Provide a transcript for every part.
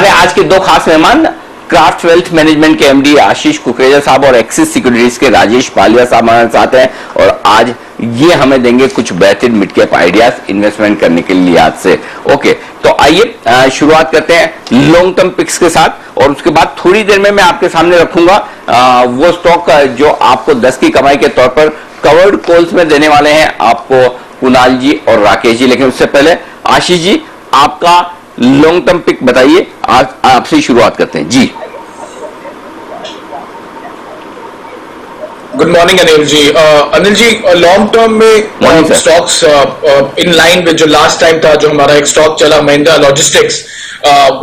हमारे आज के दो खास मेहमान क्राफ्ट वेल्थ मैनेजमेंट के एमडी आशीष कुकरेजा साहब और एक्सिस सिक्योरिटीज के राजेश पालिया साहब हमारे साथ हैं और आज ये हमें देंगे कुछ बेहतरीन मिड कैप आइडियाज इन्वेस्टमेंट करने के लिए आज से। ओके, तो आइए शुरुआत करते हैं लॉन्ग टर्म पिक्स के साथ और उसके बाद थोड़ी देर में मैं आपके सामने रखूंगा वो स्टॉक जो आपको 10 की कमाई के तौर पर कवर्ड कॉल्स में देने वाले हैं आपको कुणाल जी और राकेश जी। लेकिन उससे पहले आशीष जी आपका लॉन्ग टर्म पिक बताइए, आज आपसे शुरुआत करते हैं जी। Good morning Anil ji. Anil ji, long term में स्टॉक्स इन लाइन विद जो लास्ट टाइम था, जो हमारा एक स्टॉक चला महिंद्रा लॉजिस्टिक्स,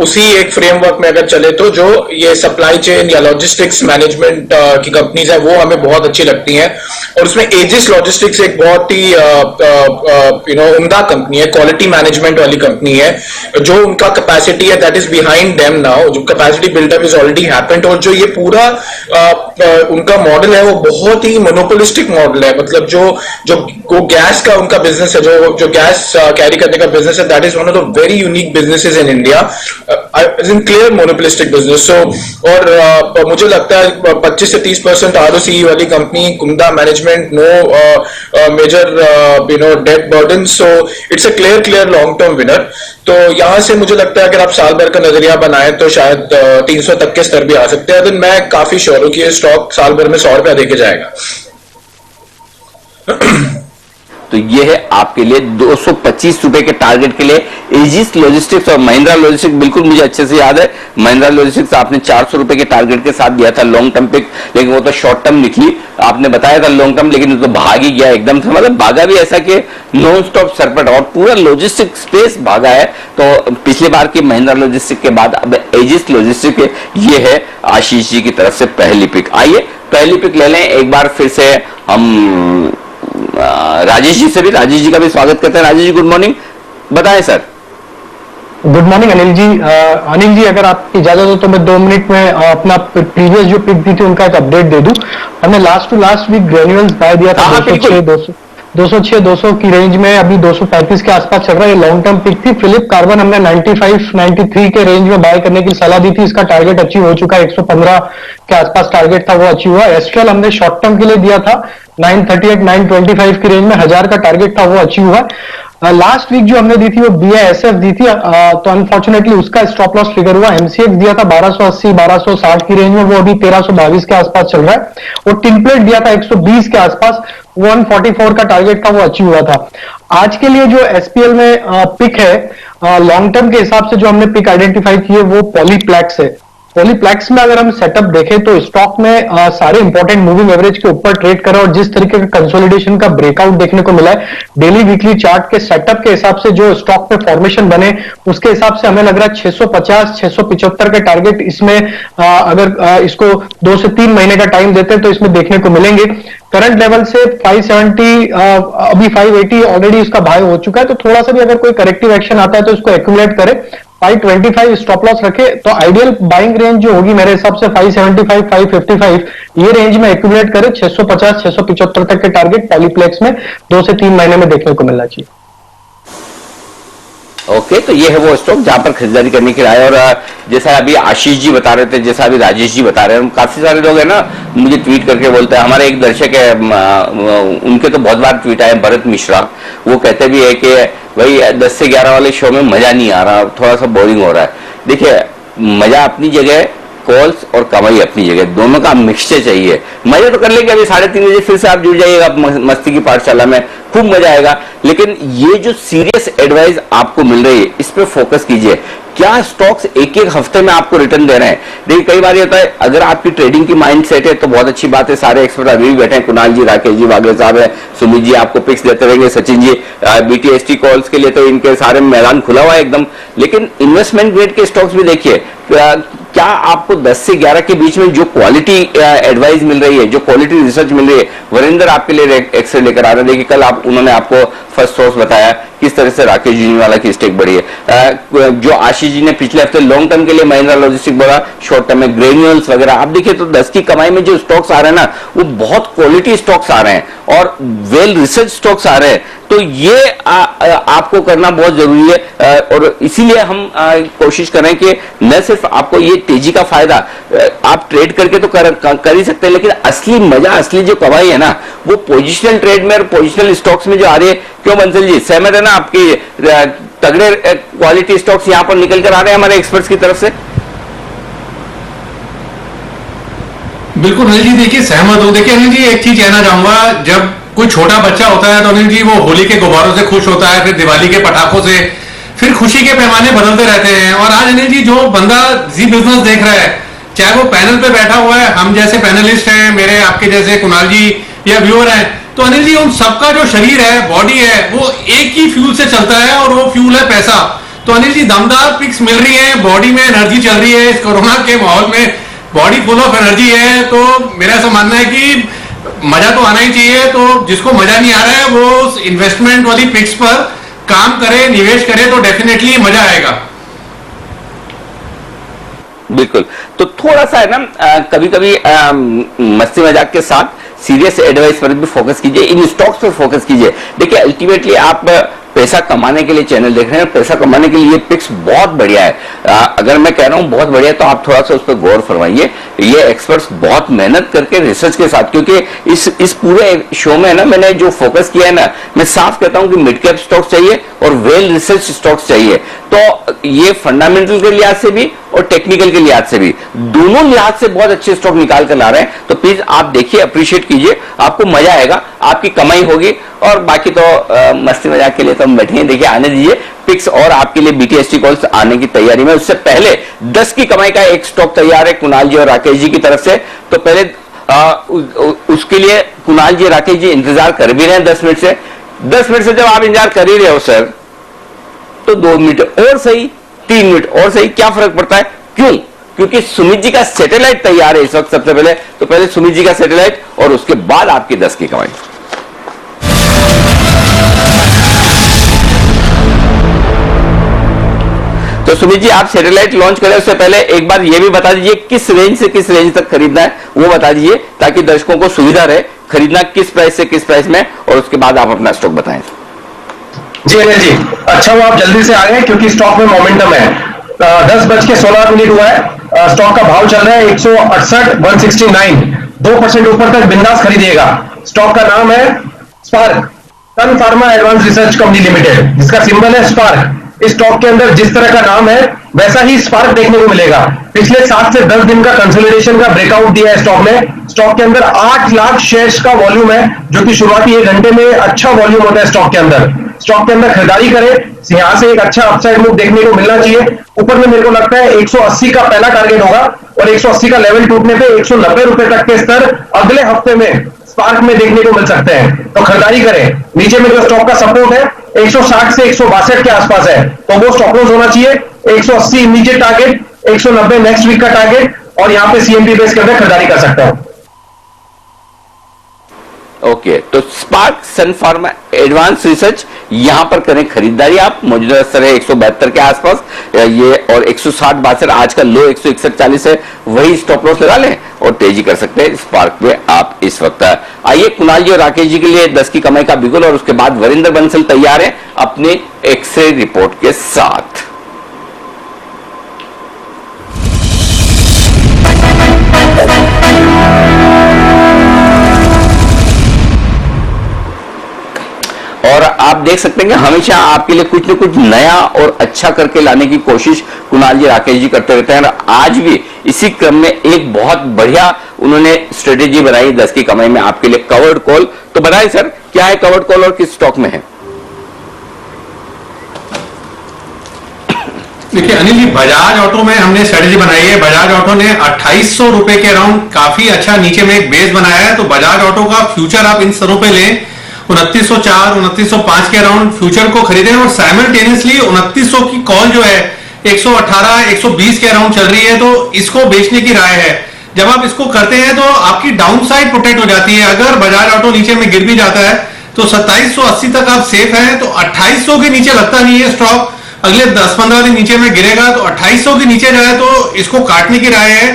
उसी एक फ्रेमवर्क में अगर चले तो जो ये सप्लाई चेन या लॉजिस्टिक्स मैनेजमेंट की कंपनीज है वो हमें बहुत अच्छी लगती हैं। और उसमें एजिस लॉजिस्टिक्स एक बहुत ही उम्दा कंपनी है, क्वालिटी मैनेजमेंट वाली कंपनी है। जो उनका कैपेसिटी है that is behind them now, जो capacity build up is already happened. और जो ये पूरा उनका मॉडल है वो बहुत ही मोनोपोलिस्टिक मॉडल है। मतलब जो गैस का उनका बिजनेस है, जो गैस कैरी करने का बिजनेस है, that is one of the very unique businesses in India, in clear monopolistic business. So और मुझे लगता है 25 से 30% ROCE वाली कंपनी, कुंदा management, no major debt burden, so it's a clear long term winner. तो यहां से मुझे लगता है अगर आप साल भर का नजरिया बनाएं तो शायद 300 तक के स्तर भी आ सकते हैं। तो मैं काफी श्योर हूं कि ये स्टॉक साल भर में 100 रुपया देके जाएगा। तो ये है आपके लिए 225 रुपए के टारगेट के लिए एजिस लॉजिस्टिक्स और महिंद्रा लॉजिस्टिक्स। बिल्कुल मुझे अच्छे से याद है, महिंद्रा लॉजिस्टिक्स आपने 400 रुपए के टारगेट के साथ दिया था लॉन्ग टर्म पिक, लेकिन वो तो शॉर्ट टर्म निकली। आपने बताया था लॉन्ग टर्म, लेकिन वो तो भाग ही गया एकदम से। मतलब भागा भी ऐसा कि नॉन स्टॉप सरपट और पूरा लॉजिस्टिक स्पेस भागा है। तो पिछली बार की महिंद्रा लॉजिस्टिक के बाद अब एजिस लॉजिस्टिक, ये है आशीष जी की तरफ से पहली पिक। आइए पहली पिक ले लें एक बार फिर से हम राजेश जी से भी। राजेश जी का भी स्वागत करते हैं। राजेश जी गुड मॉर्निंग, बताएं sir. Good morning Anil ji. Anil ji अगर आपकी इजाजत हो तो मैं 2 मिनट में अपना प्रीवियस जो पिक दी थी उनका एक अपडेट दे दूं। हमने last to last week Granules buy दिया था 206-200 की रेंज में, अभी 235 के आसपास चल रहा है। ये लॉन्ग टर्म पिक थी। फिलिप कार्बन हमने 95-93 के रेंज में बाय करने की सलाह दी थी, इसका टारगेट अचीव हो चुका है। 115 के आसपास टारगेट था, वो अचीव हुआ। एस्ट्रल हमने शॉर्ट टर्म के लिए दिया था 938-925 की रेंज में, 1000 का टारगेट था, वो अचीव हुआ। लास्ट वीक जो हमने दी थी वो BISF दी थी, तो अनफॉर्चुनेटली उसका स्टॉप लॉस ट्रिगर हुआ। MCX दिया था 1280-1260 की रेंज में, वो अभी 1322 के आसपास चल रहा है। और टिम्पलेट दिया था 120 के आसपास, 144 का टारगेट था, वो अचीव हुआ था। आज के लिए जो SPL में पिक है लॉन्ग टर्म के हिसाब से जो हमने पिक आइडेंटिफाई की है वो पॉलीप्लेक्स है। पॉलीप्लेक्स में अगर हम सेटअप देखें तो स्टॉक में सारे इंपॉर्टेंट मूविंग एवरेज के ऊपर ट्रेड करा और जिस तरीके का कंसोलिडेशन का ब्रेकआउट देखने को मिला है डेली वीकली चार्ट के सेटअप के हिसाब से, जो स्टॉक पे फॉर्मेशन बने उसके हिसाब से हमें लग रहा है 650-675 के टारगेट इसमें अगर इसको 2 से 3 महीने का टाइम देते हैं तो इसमें देखने को मिलेंगे। करंट लेवल से 570, अभी 580 ऑलरेडी इसका बाय हो चुका है। तो थोड़ा सा भी अगर कोई करेक्टिव एक्शन आता है तो इसको एक्यूमुलेट करे, 525 स्टॉप लॉस रखे तो आइडियल बाइंग रेंज जो होगी मेरे हिसाब से 575-555 ये रेंज में एक्यूमुलेट करे। 650-675 तक के टारगेट पॉलीप्लेक्स में 2 से 3 महीने में देखने को मिलना चाहिए। ओके, तो ये है वो स्टॉक जहां पर खरीदारी करने की राय। और जैसा अभी आशीष जी बता रहे थे, जैसा अभी राजेश जी बता रहे हैं, काफी सारे लोग हैं ना मुझे ट्वीट करके बोलते हैं। हमारे एक दर्शक है, उनके तो बहुत बार ट्वीट आए, भरत मिश्रा, वो कहते भी है कि भाई 10 से 11 वाले शो में मजा नहीं आ रहा, थोड़ा सा बोरिंग हो रहा है। देखिए मजा अपनी जगह, कॉल्स और कमाई अपनी जगह, दोनों का मिक्सचर चाहिए। मजा तो कर लेंगे, अभी 3:30 बजे फिर से आप जुड़ जाइएगा मस्ती की पाठशाला में, खूब मजा आएगा। लेकिन ये जो सीरियस एडवाइस आपको मिल रही है इस पे फोकस कीजिए। क्या स्टॉक्स एक हफ्ते में आपको रिटर्न दे रहे हैं? देखिए कई बार ये होता है, अगर आपकी ट्रेडिंग की माइंड सेट है तो बहुत अच्छी बात है। सारे एक्सपर्ट अभी भी बैठे हैं, कुणाल जी, राकेश जी, वागले साहब है, सुमित जी आपको पिक्स देते रहेंगे, सचिन जी BTST कॉल्स के लिए तो इनके सारे मैदान खुला हुआ है एकदम। लेकिन इन्वेस्टमेंट ग्रेड के स्टॉक्स भी देखिए, क्या आपको 10 से 11 के बीच में जो क्वालिटी एडवाइस मिल रही है, जो क्वालिटी रिसर्च मिल रही है, वरिंदर आपके लिए एक्सेल लेकर आ रहे हैं। देखिए कल उन्होंने आपको फर्स्ट सोर्स बताया किस तरह से राकेश जूनीवाला की स्टेक बढ़ी है। जो आशीष जी ने पिछले हफ्ते लॉन्ग टर्म के लिए महिंद्रा लॉजिस्टिक बोला, शॉर्ट टर्म में ग्रेन्यूल्स वगैरह। आप देखिए तो 10 की कमाई में जो स्टॉक्स आ रहे हैं ना वो बहुत क्वालिटी स्टॉक्स आ रहे हैं और वेल रिसर्च स्टॉक्स आ रहे हैं। तो ये आपको करना बहुत जरूरी है, और इसीलिए हम कोशिश करें कि न सिर्फ आपको ये तेजी का फायदा आप ट्रेड करके तो कर ही सकते हैं, लेकिन असली मजा, असली जो कमाई है ना, वो पोजिशनल ट्रेड में और पोजिशनल स्टॉक्स में जो आ रही है। क्यों बंसल जी, सहमत है ना? आपकी तगड़े क्वालिटी स्टॉक्स यहां पर निकल कर आ रहे हैं हमारे एक्सपर्ट्स की तरफ से। बिल्कुल अनिल जी, देखिए सहमत हूं। देखिए अनिल जी, एक चीज कहना चाहूंगा, जब कोई छोटा बच्चा होता है तो अनिल जी वो होली के गुब्बारों से खुश होता है, फिर दिवाली के पटाखों से, फिर खुशी के पैमाने बदलते रहते हैं। और आज अनिल जी जो बंदा जी बिजनेस देख रहा है, चाहे वो पैनल पे बैठा हुआ है, हम जैसे पैनलिस्ट हैं, मेरे आपके जैसे कुणाल जी या व्यूअर हैं, तो अनिल जी उन सबका जो शरीर है, बॉडी है, वो एक ही फ्यूल से चलता है और वो फ्यूल है पैसा। तो अनिल जी दमदार पिक्स मिल रही है, बॉडी में एनर्जी चल रही है, इस कोरोना के माहौल में बॉडी फुल ऑफ एनर्जी है। तो मेरा ऐसा मानना है कि मजा तो आना ही चाहिए। तो जिसको मजा नहीं आ रहा है वो उस इन्वेस्टमेंट वाली पिक्स पर काम करे, निवेश करे, तो डेफिनेटली मजा आएगा। बिल्कुल। तो थोड़ा सा है ना, कभी कभी मस्ती मजाक के साथ सीरियस एडवाइस पर भी फोकस कीजिए, इन स्टॉक्स पर फोकस कीजिए। देखिए अल्टीमेटली आप पैसा कमाने के लिए चैनल देख रहे हैं, पैसा कमाने के लिए ये पिक्स बहुत बढ़िया है। अगर मैं कह रहा हूं बहुत बढ़िया, तो आप थोड़ा सा उस पर गौर फरमाइए। ये एक्सपर्ट्स बहुत मेहनत करके रिसर्च के साथ, क्योंकि इस पूरे शो में ना मैंने जो फोकस किया है ना, मैं साफ कहता हूं कि मिड कैप स्टॉक्स चाहिए और वेल रिसर्च स्टॉक्स चाहिए। तो ये फंडामेंटल के लिहाज से भी और टेक्निकल के लिहाज से भी, दोनों लिहाज से बहुत अच्छे स्टॉक निकाल कर ला रहे हैं। तो प्लीज आप देखिए, अप्रिशिएट कीजिए, आपको मजा आएगा, आपकी कमाई होगी। और बाकी तो मस्ती मजाक के लिए तो हम बैठे हैं, देखिए आने दीजिए पिक्स, और आपके लिए बीटीएसटी कॉल्स आने की तैयारी में। उससे पहले 10 की कमाई का एक स्टॉक तैयार है कुणाल जी और राकेश जी की तरफ से। तो पहले उसके लिए कुणाल जी, राकेश जी इंतजार कर भी रहे हैं 10 मिनट से। 10 मिनट से जब आप इंतजार कर ही रहे हो सर, तो 2 मिनट और सही, 3 मिनट और सही, क्या फर्क पड़ता है? क्यों? क्योंकि सुमित जी का सैटेलाइट तैयार है इस वक्त। सबसे पहले तो पहले सुमित जी का सैटेलाइट, और उसके बाद आपकी 10 की कमाई। तो सुमित जी, आप सैटेलाइट लॉन्च करें उससे पहले एक बार ये भी बता दीजिए किस रेंज से किस रेंज तक खरीदना है, वो बता दीजिए, ताकि दर्शकों को सुविधा रहे खरीदना किस प्राइस से किस प्राइस में, और उसके बाद आप अपना स्टॉक बताएं। जी अनिल जी, अच्छा वो आप जल्दी से आ गए क्योंकि स्टॉक में मोमेंटम है। 10:16 हुआ है, स्टॉक का भाव चल रहा है 168,169, 2% ऊपर तक बिंदास खरीदिएगा। स्टॉक का नाम है SPARC, Sun pharma advance research company limited, जिसका सिंबल है स्पार्क। इस स्टॉक के अंदर जिस तरह का नाम है वैसा ही स्पार्क देखने को मिलेगा। पिछले 7 से 10 दिन का कंसोलिडेशन का ब्रेकआउट दिया है स्टॉक ने। स्टॉक के अंदर 8 लाख शेयर्स का वॉल्यूम है, जो कि शुरुआती 1 घंटे में अच्छा वॉल्यूम होता है स्टॉक के अंदर। स्टॉक के अंदर खरीदारी करें, यहां से एक अच्छा अपसाइड मूव देखने को मिलना चाहिए। ऊपर में मेरे को लगता है 180 का पहला टारगेट होगा, और 180 का लेवल टूटने पे 190 रुपए तक के स्तर अगले हफ्ते में स्पार्क में देखने को मिल सकते हैं। तो खरीदारी करें। नीचे में जो स्टॉक का सपोर्ट है 160 से 162 के आसपास है, तो वो स्टॉप लॉस होना चाहिए। 180 इमीडिएट टारगेट, 190 नेक्स्ट वीक का टारगेट, और यहां पे सीएमपी बेस के अंदर खरीदारी कर सकते हो। ओके, तो spark Sun pharma advance research, यहां पर करें खरीदारी आप। मौजूदा स्तर है 172 के आसपास ये, और 160-62 आज का लो 161.40 है, वही स्टॉप लॉस लगा लें और तेजी कर सकते हैं स्पार्क पे आप इस वक्त। आइए कुणाल जी और राकेश जी के लिए 10 की कमाई का बिगुल, और उसके बाद वरिंदर बंसल तैयार है अपने एक्सरे रिपोर्ट के साथ। और आप देख सकते हैं कि हमेशा आपके लिए कुछ न कुछ नया और अच्छा करके लाने की कोशिश कुणाल जी, राकेश जी करते रहते हैं। और आज भी इसी क्रम में एक बहुत बढ़िया उन्होंने स्ट्रेटेजी बनाई 10 की कमाई में आपके लिए, कवर्ड कॉल। तो बताएं सर, क्या है कवर्ड कॉल और किस स्टॉक में है? देखिए अनिल जी, बजाज ऑटो में हमने स्ट्रेटेजी बनाई है। बजाज ऑटो ने 2800 रुपए के अराउंड काफी अच्छा नीचे में एक बेस बनाया है। तो बजाज ऑटो का फ्यूचर आप इन स्तरों पे लें, 2904, 2905 के अराउंड फ्यूचर को खरीदें, और साइमल्टेनियसली 2900 की कॉल जो है 118, 120 के अराउंड चल रही है, तो इसको बेचने की राय है। जब आप इसको करते हैं तो आपकी डाउन साइड प्रोटेक्ट हो जाती है। अगर बजाज ऑटो नीचे में गिर भी जाता है तो 2780 तक आप सेफ हैं। तो 2800 के नीचे लगता नहीं है स्टॉक, अगले 10-15 दिन नीचे में गिरेगा। तो 2800 के नीचे जाए तो इसको काटने की राय है।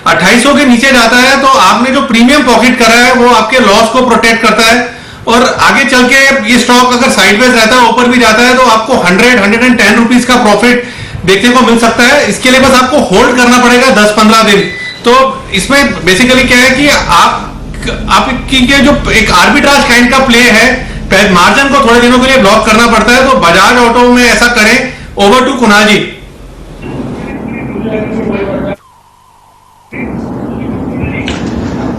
2800 के नीचे जाता है तो आपने जो प्रीमियम पॉकेट करा है वो आपके लॉस को प्रोटेक्ट करता है, और आगे चल के ये स्टॉक अगर साइडवेज रहता है, ऊपर भी जाता है, तो आपको 100-110 रुपीज का प्रॉफिट देखने को मिल सकता है। इसके लिए बस आपको होल्ड करना पड़ेगा 10-15 दिन। तो इसमें बेसिकली क्या है कि आपकी जो एक आर्बिट्राज काइंड का प्ले है, मार्जिन को थोड़े दिनों के लिए ब्लॉक करना पड़ता है। तो बजाज ऑटो में ऐसा करें। ओवर टू कुणाल जी।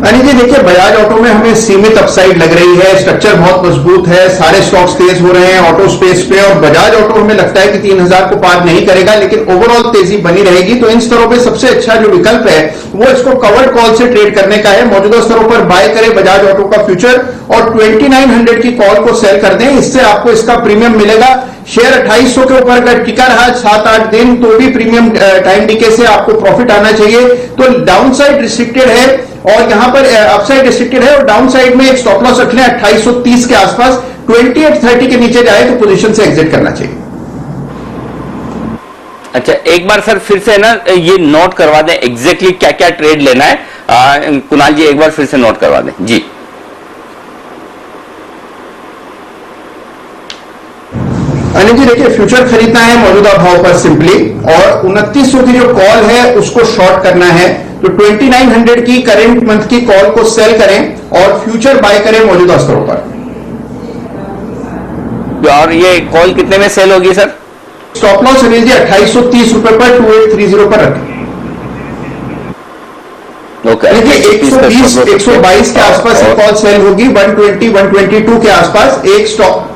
अनिल जी देखिए, बजाज ऑटो में हमें सीमित अपसाइड लग रही है, स्ट्रक्चर बहुत मजबूत है, सारे स्टॉक्स तेज हो रहे हैं ऑटो स्पेस पे, और बजाज ऑटो हमें लगता है कि 3000 को पार नहीं करेगा, लेकिन ओवरऑल तेजी बनी रहेगी। तो इन स्तरों पे सबसे अच्छा जो विकल्प है वो इसको कवर्ड कॉल से ट्रेड करने का है। मौजूदा स्तरों पर बाय करें बजाज ऑटो का फ्यूचर और 2900 की कॉल को सेल कर दें, इससे आपको इसका प्रीमियम मिलेगा। शेयर 2800 के ऊपर अगर टिका रहा 7-8 दिन तो भी प्रीमियम टाइम डीके से आपको प्रॉफिट आना चाहिए। तो डाउन साइड रिस्ट्रिक्टेड है और यहां पर अपसाइड रिस्ट्रिक्टेड है, और डाउन साइड में एक स्टॉप लॉस रख लें 2830 के आसपास। 2830 के नीचे जाए तो पोजीशन से एग्जिट करना चाहिए। अच्छा, एक बार सर फिर से ना ये नोट करवा दें एग्जैक्टली क्या क्या ट्रेड लेना है। कुणाल जी एक बार फिर से नोट करवा दें जी। अनिल जी देखिए, फ्यूचर खरीदना है मौजूदा भाव पर सिंपली, और 2900 की जो कॉल है उसको शॉर्ट करना है। तो 2900 की करंट मंथ की कॉल को सेल करें और फ्यूचर बाय करें मौजूदा स्तरों पर। और ये कॉल कितने में सेल होगी sir? Stop loss Anil ji 2830 रुपए पर 2830 पर रखें। देखिए 120 122 के आसपास एक कॉल सेल होगी, 120 122 के आसपास एक स्टॉप।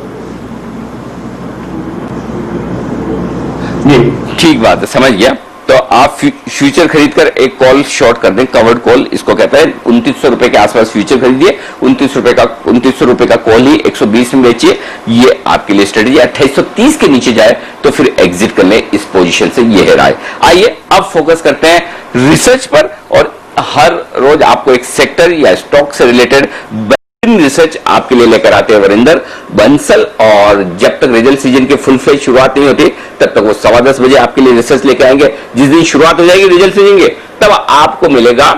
ठीक बात है, समझ गया। तो आप फ्यूचर खरीदकर एक कॉल शॉर्ट कर दें, कवर्ड कॉल इसको कहते हैं। 2900 रुपए के आसपास फ्यूचर खरीदिए, 2900 रुपए का कॉल ही 120 में बेचिए। ये आपके लिए स्ट्रेटेजी। 2830 के नीचे जाए तो फिर एग्जिट कर ले इस पोजीशन से, ये है राय। आइए अब फोकस करते हैं रिसर्च पर, और हर रोज आपको एक सेक्टर या स्टॉक से रिलेटेड रिसर्च आपके लिए लेकर आते हैं वरिंदर बंसल। और जब तक रिजल्ट सीजन की फुल फ्लेज शुरुआत नहीं होती तब तक वो 10:15 बजे आपके लिए रिसर्च लेकर आएंगे। जिस दिन शुरुआत हो जाएगी रिजल्ट सीजन के, तब आपको मिलेगा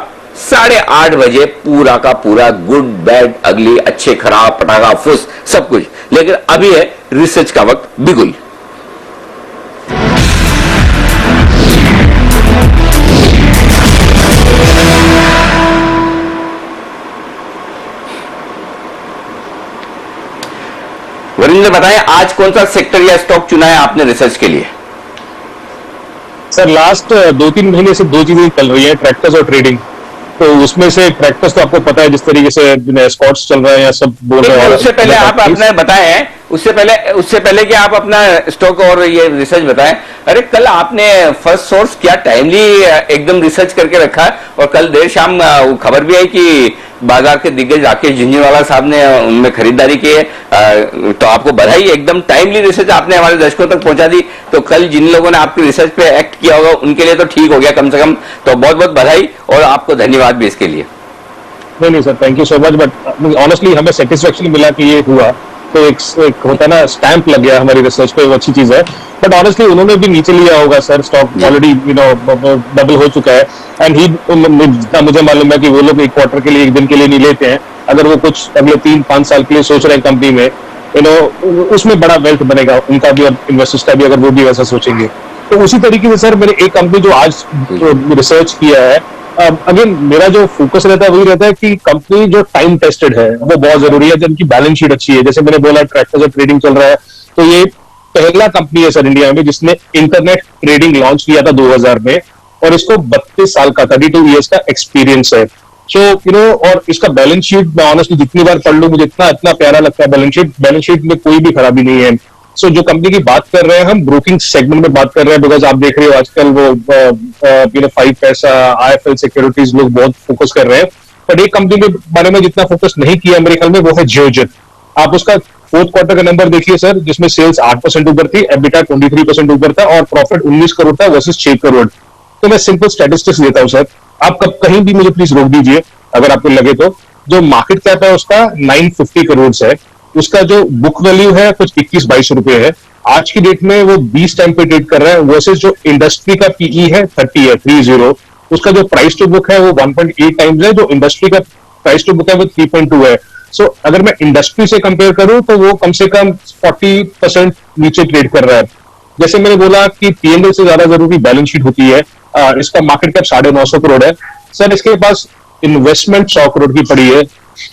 8:30 बजे पूरा का पूरा गुड बैड अगली, अच्छे खराब, पटाखा फुस सब कुछ। लेकिन अभी है रिसर्च का वक्त बिल्कुल। वरिंदर बताएं आज कौन सा सेक्टर या स्टॉक चुना है आपने रिसर्च के लिए? सर लास्ट 2-3 महीने से दो चीजें चल रही है, ट्रैक्टर्स और ट्रेडिंग। तो उसमें से ट्रैक्टर्स तो आपको पता है जिस तरीके से स्कॉट्स चल रहे हैं या सब बोल रहे हैं। उससे पहले आप अपने बताएं, उससे पहले कि आप अपना स्टॉक और ये रिसर्च बताएं। अरे कल आपने फर्स्ट सोर्स क्या टाइमली एकदम रिसर्च करके रखा है, और कल देर शाम खबर भी आई कि बाजार के दिग्गज राकेश झुंझुनवाला साहब ने उनमें खरीदारी की है। तो आपको बधाई, एकदम टाइमली रिसर्च आपने हमारे दर्शकों तक पहुंचा दी। तो कल जिन लोगों ने आपकी रिसर्च पे एक्ट किया होगा उनके लिए तो ठीक हो गया कम से कम। तो बहुत बहुत बधाई और आपको धन्यवाद भी इसके लिए। नहीं sir, thank you so much. But honestly हमें सेटिस्फेक्शन मिला कि ये हुआ, तो एक होता है ना स्टैंप लग गया हमारी रिसर्च पे, वो अच्छी चीज है। बट ऑनेस्टली उन्होंने भी नीचे लिया होगा सर, स्टॉक ऑलरेडी डबल हो चुका है। एंड जितना मुझे मालूम है कि वो लोग एक क्वार्टर के लिए, एक दिन के लिए नहीं लेते हैं। अगर वो कुछ अगले 3-5 साल के लिए सोच रहे हैं कंपनी में, उसमें बड़ा वेल्थ बनेगा उनका भी और इन्वेस्टर्स का भी, अगर वो भी वैसा सोचेंगे। तो उसी तरीके से सर मैंने एक कंपनी जो आज रिसर्च किया है, अगेन मेरा जो फोकस रहता है वही रहता है कि कंपनी जो टाइम टेस्टेड है वो बहुत जरूरी है, जिनकी बैलेंस शीट अच्छी है। जैसे मैंने बोला ट्रैक्टर्स और ट्रेडिंग चल रहा है, तो ये पहला कंपनी है सर इंडिया में जिसने इंटरनेट ट्रेडिंग लॉन्च किया था 2000 में, और इसको 32 साल का 32 ईयर्स का एक्सपीरियंस है। सो और इसका बैलेंस शीट मैं ऑनेस्टली जितनी बार पढ़ लूं मुझे इतना प्यारा लगता है। बैलेंस शीट में कोई भी खराबी नहीं है। सो जो कंपनी की बात कर रहे हैं हम, ब्रोकिंग सेगमेंट में बात कर रहे हैं, बिकॉज आप देख रहे हो आजकल वो 5 पैसा, IIFL सिक्योरिटीज लोग बहुत फोकस कर रहे हैं। पर एक कंपनी के बारे में जितना फोकस नहीं किया मेरे ख्याल में वो है जियोजेट। आप उसका 4th क्वार्टर का नंबर देखिए सर, जिसमें सेल्स 8% ऊपर थी, एबिटा 23% ऊपर था, और प्रॉफिट 19 करोड़ था वर्सेस 6 करोड़। तो मैं सिंपल स्टैटिस्टिक्स देता हूं सर, आप कहीं भी मुझे प्लीज रोक दीजिए अगर आपको लगे तो। जो मार्केट कैप है उसका 950 करोड़ है, उसका जो बुक वैल्यू है कुछ 21-22 रुपए है। आज की डेट में वो 20 टाइम पे ट्रेड कर रहा है, वर्सेस जो इंडस्ट्री का पीई है 30 उसका जो प्राइस टू बुक है वो 1.8 टाइम्स है, जो इंडस्ट्री का प्राइस टू बुक है वो 3.2 है। सो अगर मैं इंडस्ट्री से कंपेयर करूं तो वो कम से कम 40% नीचे ट्रेड कर रहा है। जैसे मैंने बोला कि पीएनएल से ज्यादा जरूरी बैलेंस शीट होती है। इसका मार्केट कैप 950 करोड़ है सर। इसके पास इन्वेस्टमेंट 100 करोड़ की पड़ी है,